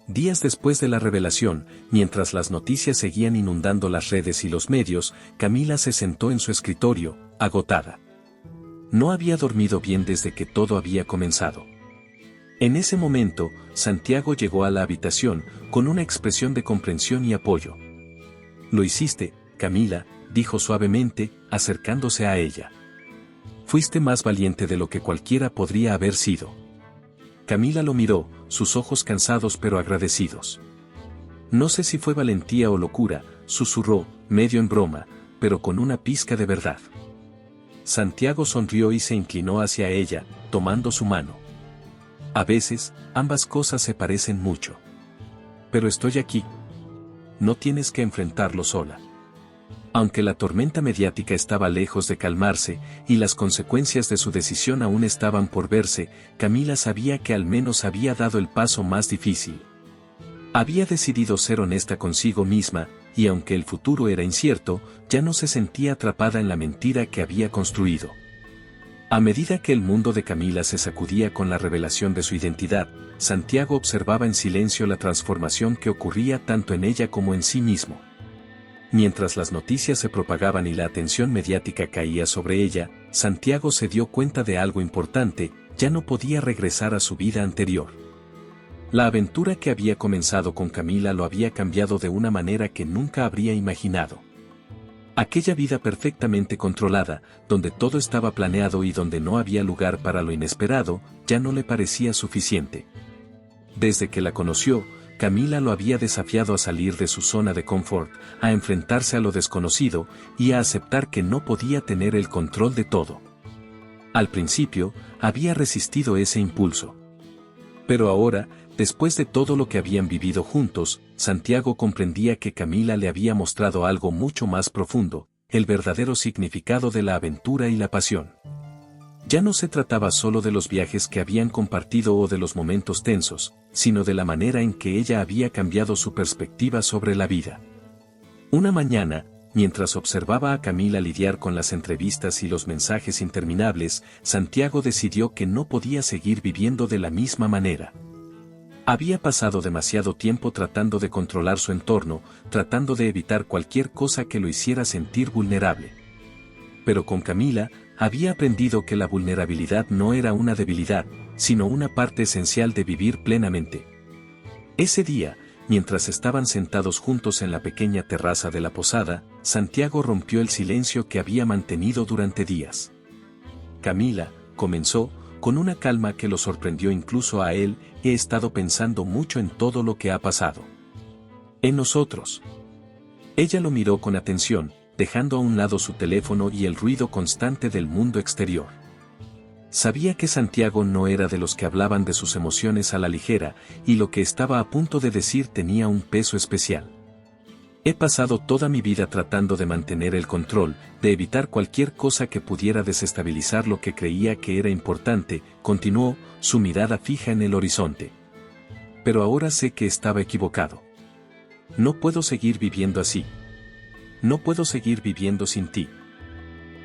Días después de la revelación, mientras las noticias seguían inundando las redes y los medios, Camila se sentó en su escritorio, agotada. No había dormido bien desde que todo había comenzado. En ese momento, Santiago llegó a la habitación, con una expresión de comprensión y apoyo. «Lo hiciste, Camila», dijo suavemente, acercándose a ella. «Fuiste más valiente de lo que cualquiera podría haber sido». Camila lo miró, sus ojos cansados pero agradecidos. «No sé si fue valentía o locura», susurró, medio en broma, pero con una pizca de verdad. Santiago sonrió y se inclinó hacia ella, tomando su mano. «A veces, ambas cosas se parecen mucho. Pero estoy aquí. No tienes que enfrentarlo sola». Aunque la tormenta mediática estaba lejos de calmarse, y las consecuencias de su decisión aún estaban por verse, Camila sabía que al menos había dado el paso más difícil. Había decidido ser honesta consigo misma, y aunque el futuro era incierto, ya no se sentía atrapada en la mentira que había construido. A medida que el mundo de Camila se sacudía con la revelación de su identidad, Santiago observaba en silencio la transformación que ocurría tanto en ella como en sí mismo. Mientras las noticias se propagaban y la atención mediática caía sobre ella, Santiago se dio cuenta de algo importante: ya no podía regresar a su vida anterior. La aventura que había comenzado con Camila lo había cambiado de una manera que nunca habría imaginado. Aquella vida perfectamente controlada, donde todo estaba planeado y donde no había lugar para lo inesperado, ya no le parecía suficiente. Desde que la conoció, Camila lo había desafiado a salir de su zona de confort, a enfrentarse a lo desconocido, y a aceptar que no podía tener el control de todo. Al principio, había resistido ese impulso. Pero ahora, después de todo lo que habían vivido juntos, Santiago comprendía que Camila le había mostrado algo mucho más profundo: el verdadero significado de la aventura y la pasión. Ya no se trataba solo de los viajes que habían compartido o de los momentos tensos, sino de la manera en que ella había cambiado su perspectiva sobre la vida. Una mañana, mientras observaba a Camila lidiar con las entrevistas y los mensajes interminables, Santiago decidió que no podía seguir viviendo de la misma manera. Había pasado demasiado tiempo tratando de controlar su entorno, tratando de evitar cualquier cosa que lo hiciera sentir vulnerable. Pero con Camila, había aprendido que la vulnerabilidad no era una debilidad, sino una parte esencial de vivir plenamente. Ese día, mientras estaban sentados juntos en la pequeña terraza de la posada, Santiago rompió el silencio que había mantenido durante días. «Camila», comenzó, con una calma que lo sorprendió incluso a él, «he estado pensando mucho en todo lo que ha pasado. En nosotros». Ella lo miró con atención, dejando a un lado su teléfono y el ruido constante del mundo exterior. Sabía que Santiago no era de los que hablaban de sus emociones a la ligera, y lo que estaba a punto de decir tenía un peso especial. «He pasado toda mi vida tratando de mantener el control, de evitar cualquier cosa que pudiera desestabilizar lo que creía que era importante», continuó, su mirada fija en el horizonte. «Pero ahora sé que estaba equivocado. No puedo seguir viviendo así. No puedo seguir viviendo sin ti».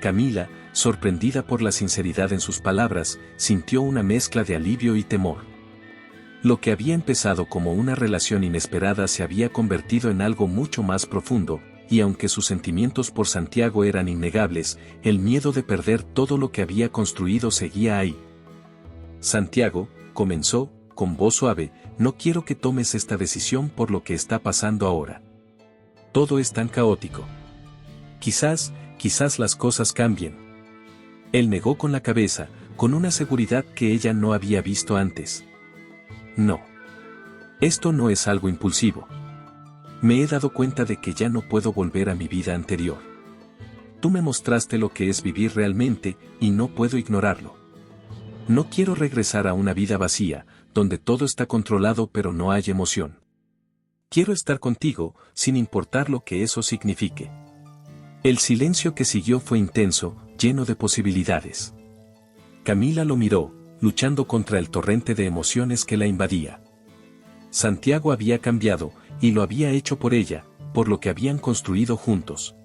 Camila, sorprendida por la sinceridad en sus palabras, sintió una mezcla de alivio y temor. Lo que había empezado como una relación inesperada se había convertido en algo mucho más profundo, y aunque sus sentimientos por Santiago eran innegables, el miedo de perder todo lo que había construido seguía ahí. Santiago, comenzó, con voz suave, no quiero que tomes esta decisión por lo que está pasando ahora. Todo es tan caótico. Quizás las cosas cambien. Él negó con la cabeza, con una seguridad que ella no había visto antes. No. Esto no es algo impulsivo. Me he dado cuenta de que ya no puedo volver a mi vida anterior. Tú me mostraste lo que es vivir realmente, y no puedo ignorarlo. No quiero regresar a una vida vacía, donde todo está controlado pero no hay emoción. Quiero estar contigo, sin importar lo que eso signifique. El silencio que siguió fue intenso, lleno de posibilidades. Camila lo miró, luchando contra el torrente de emociones que la invadía. Santiago había cambiado, y lo había hecho por ella, por lo que habían construido juntos.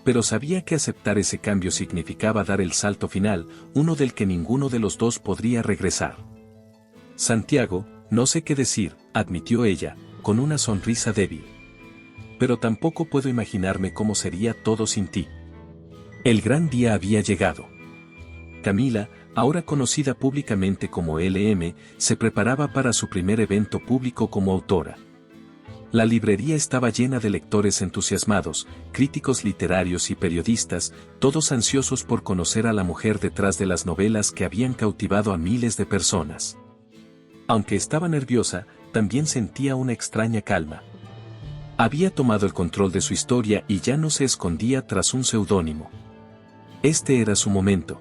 Pero sabía que aceptar ese cambio significaba dar el salto final, uno del que ninguno de los dos podría regresar. Santiago, no sé qué decir, admitió ella, con una sonrisa débil. Pero tampoco puedo imaginarme cómo sería todo sin ti. El gran día había llegado. Camila, ahora conocida públicamente como LM, se preparaba para su primer evento público como autora. La librería estaba llena de lectores entusiasmados, críticos literarios y periodistas, todos ansiosos por conocer a la mujer detrás de las novelas que habían cautivado a miles de personas. Aunque estaba nerviosa, también sentía una extraña calma. Había tomado el control de su historia y ya no se escondía tras un seudónimo. Este era su momento.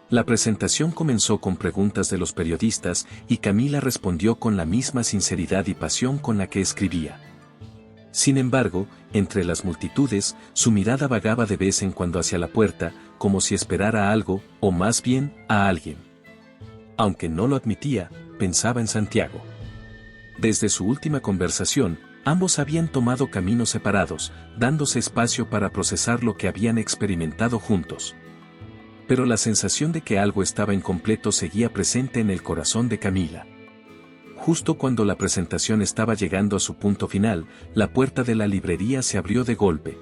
La presentación comenzó con preguntas de los periodistas y Camila respondió con la misma sinceridad y pasión con la que escribía. Sin embargo, entre las multitudes, su mirada vagaba de vez en cuando hacia la puerta, como si esperara algo, o más bien, a alguien. Aunque no lo admitía, pensaba en Santiago. Desde su última conversación, ambos habían tomado caminos separados, dándose espacio para procesar lo que habían experimentado juntos. Pero la sensación de que algo estaba incompleto seguía presente en el corazón de Camila. Justo cuando la presentación estaba llegando a su punto final, la puerta de la librería se abrió de golpe.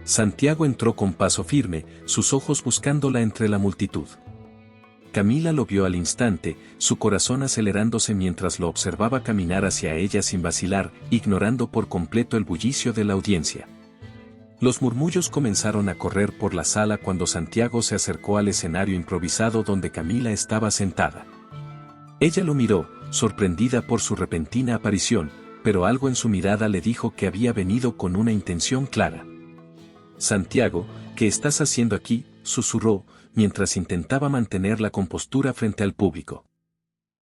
Santiago entró con paso firme, sus ojos buscándola entre la multitud. Camila lo vio al instante, su corazón acelerándose mientras lo observaba caminar hacia ella sin vacilar, ignorando por completo el bullicio de la audiencia. Los murmullos comenzaron a correr por la sala cuando Santiago se acercó al escenario improvisado donde Camila estaba sentada. Ella lo miró, sorprendida por su repentina aparición, pero algo en su mirada le dijo que había venido con una intención clara. «Santiago, ¿qué estás haciendo aquí?», susurró, mientras intentaba mantener la compostura frente al público.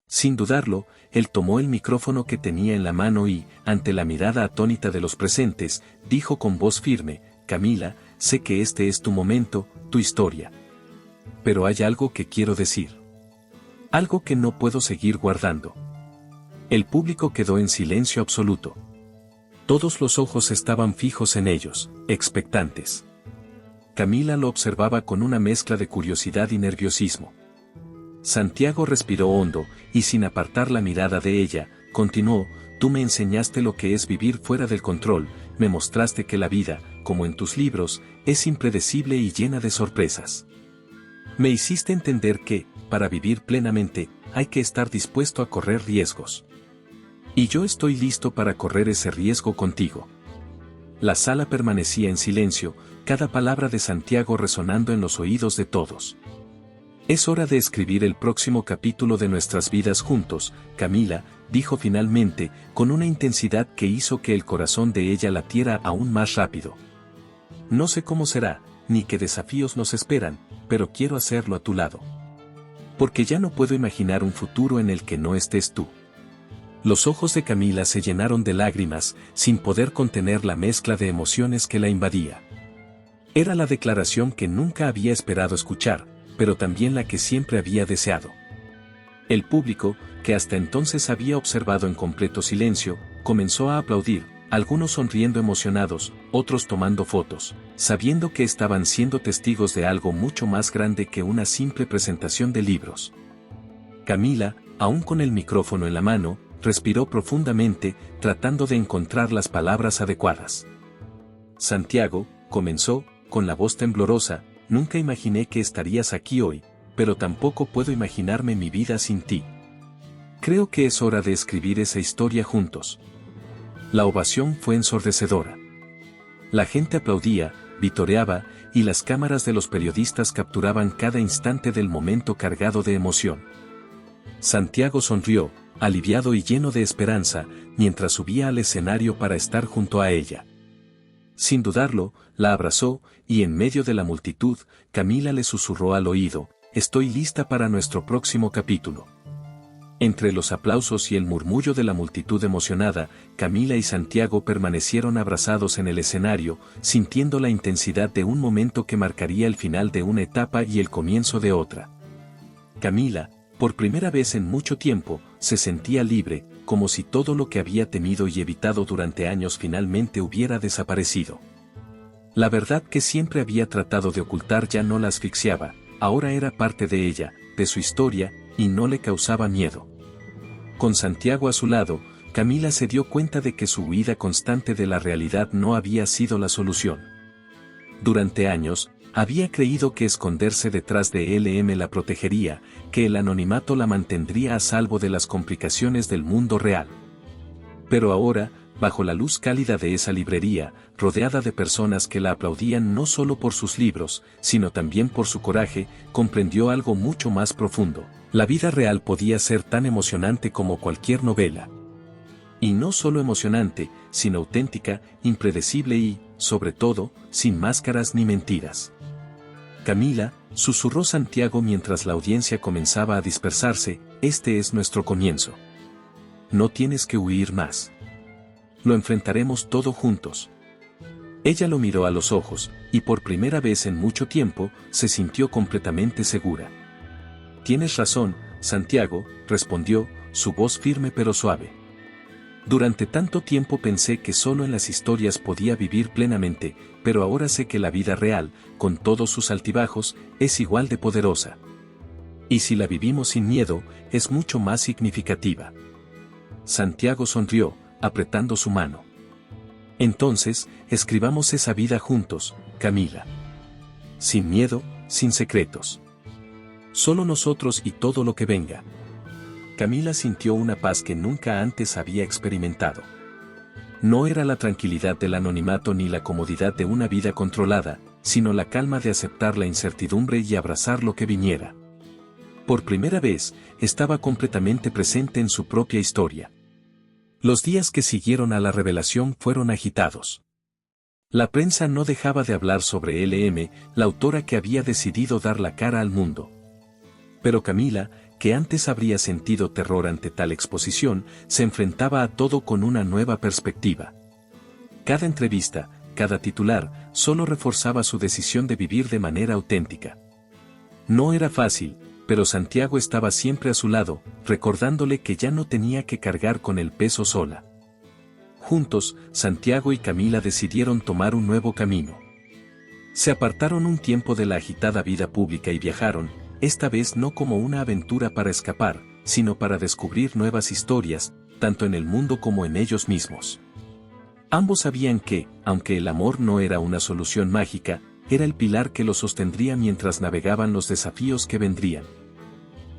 Sin dudarlo, él tomó el micrófono que tenía en la mano y, ante la mirada atónita de los presentes, dijo con voz firme: «Camila, sé que este es tu momento, tu historia. Pero hay algo que quiero decir. Algo que no puedo seguir guardando». El público quedó en silencio absoluto. Todos los ojos estaban fijos en ellos, expectantes. Camila lo observaba con una mezcla de curiosidad y nerviosismo. Santiago respiró hondo, y sin apartar la mirada de ella, continuó: «Tú me enseñaste lo que es vivir fuera del control, me mostraste que la vida, como en tus libros, es impredecible y llena de sorpresas. Me hiciste entender que, para vivir plenamente, hay que estar dispuesto a correr riesgos. Y yo estoy listo para correr ese riesgo contigo». La sala permanecía en silencio, cada palabra de Santiago resonando en los oídos de todos. «Es hora de escribir el próximo capítulo de nuestras vidas juntos, Camila», dijo finalmente, con una intensidad que hizo que el corazón de ella latiera aún más rápido. «No sé cómo será, ni qué desafíos nos esperan, pero quiero hacerlo a tu lado. Porque ya no puedo imaginar un futuro en el que no estés tú». Los ojos de Camila se llenaron de lágrimas, sin poder contener la mezcla de emociones que la invadía. Era la declaración que nunca había esperado escuchar, pero también la que siempre había deseado. El público, que hasta entonces había observado en completo silencio, comenzó a aplaudir, algunos sonriendo emocionados, otros tomando fotos, sabiendo que estaban siendo testigos de algo mucho más grande que una simple presentación de libros. Camila, aún con el micrófono en la mano, respiró profundamente, tratando de encontrar las palabras adecuadas. Santiago, comenzó, con la voz temblorosa, nunca imaginé que estarías aquí hoy, pero tampoco puedo imaginarme mi vida sin ti. Creo que es hora de escribir esa historia juntos. La ovación fue ensordecedora. La gente aplaudía, vitoreaba, y las cámaras de los periodistas capturaban cada instante del momento cargado de emoción. Santiago sonrió, aliviado y lleno de esperanza, mientras subía al escenario para estar junto a ella. Sin dudarlo, la abrazó, y en medio de la multitud, Camila le susurró al oído: «Estoy lista para nuestro próximo capítulo». Entre los aplausos y el murmullo de la multitud emocionada, Camila y Santiago permanecieron abrazados en el escenario, sintiendo la intensidad de un momento que marcaría el final de una etapa y el comienzo de otra. Camila, por primera vez en mucho tiempo, se sentía libre, como si todo lo que había temido y evitado durante años finalmente hubiera desaparecido. La verdad que siempre había tratado de ocultar ya no la asfixiaba, ahora era parte de ella, de su historia, y no le causaba miedo. Con Santiago a su lado, Camila se dio cuenta de que su huida constante de la realidad no había sido la solución. Durante años, había creído que esconderse detrás de LM la protegería, que el anonimato la mantendría a salvo de las complicaciones del mundo real. Pero ahora, bajo la luz cálida de esa librería, rodeada de personas que la aplaudían no solo por sus libros, sino también por su coraje, comprendió algo mucho más profundo. La vida real podía ser tan emocionante como cualquier novela. Y no solo emocionante, sino auténtica, impredecible y, sobre todo, sin máscaras ni mentiras. «Camila», susurró Santiago mientras la audiencia comenzaba a dispersarse, «este es nuestro comienzo. No tienes que huir más. Lo enfrentaremos todo juntos». Ella lo miró a los ojos, y por primera vez en mucho tiempo, se sintió completamente segura. «Tienes razón, Santiago», respondió, su voz firme pero suave. «Durante tanto tiempo pensé que solo en las historias podía vivir plenamente, pero ahora sé que la vida real, con todos sus altibajos, es igual de poderosa. Y si la vivimos sin miedo, es mucho más significativa». Santiago sonrió, apretando su mano. «Entonces, escribamos esa vida juntos, Camila. Sin miedo, sin secretos. Solo nosotros y todo lo que venga». Camila sintió una paz que nunca antes había experimentado. No era la tranquilidad del anonimato ni la comodidad de una vida controlada, sino la calma de aceptar la incertidumbre y abrazar lo que viniera. Por primera vez, estaba completamente presente en su propia historia. Los días que siguieron a la revelación fueron agitados. La prensa no dejaba de hablar sobre LM, la autora que había decidido dar la cara al mundo. Pero Camila, que antes habría sentido terror ante tal exposición, se enfrentaba a todo con una nueva perspectiva. Cada entrevista, cada titular, solo reforzaba su decisión de vivir de manera auténtica. No era fácil, pero Santiago estaba siempre a su lado, recordándole que ya no tenía que cargar con el peso sola. Juntos, Santiago y Camila decidieron tomar un nuevo camino. Se apartaron un tiempo de la agitada vida pública y viajaron, esta vez no como una aventura para escapar, sino para descubrir nuevas historias, tanto en el mundo como en ellos mismos. Ambos sabían que, aunque el amor no era una solución mágica, era el pilar que los sostendría mientras navegaban los desafíos que vendrían.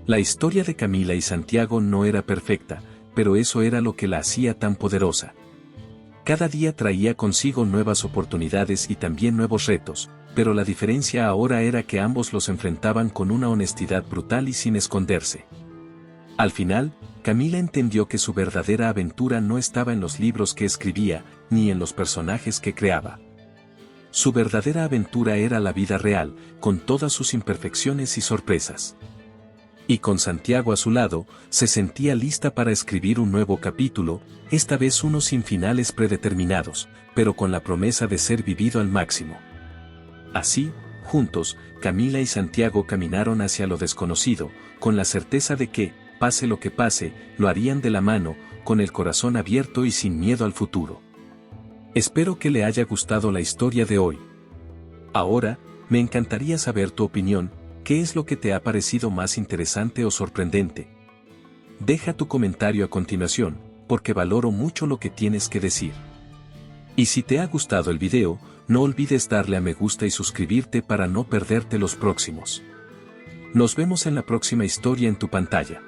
La historia de Camila y Santiago no era perfecta, pero eso era lo que la hacía tan poderosa. Cada día traía consigo nuevas oportunidades y también nuevos retos, pero la diferencia ahora era que ambos los enfrentaban con una honestidad brutal y sin esconderse. Al final, Camila entendió que su verdadera aventura no estaba en los libros que escribía, ni en los personajes que creaba. Su verdadera aventura era la vida real, con todas sus imperfecciones y sorpresas. Y con Santiago a su lado, se sentía lista para escribir un nuevo capítulo, esta vez uno sin finales predeterminados, pero con la promesa de ser vivido al máximo. Así, juntos, Camila y Santiago caminaron hacia lo desconocido, con la certeza de que, pase lo que pase, lo harían de la mano, con el corazón abierto y sin miedo al futuro. Espero que le haya gustado la historia de hoy. Ahora, me encantaría saber tu opinión, ¿qué es lo que te ha parecido más interesante o sorprendente? Deja tu comentario a continuación, porque valoro mucho lo que tienes que decir. Y si te ha gustado el video, no olvides darle a me gusta y suscribirte para no perderte los próximos. Nos vemos en la próxima historia en tu pantalla.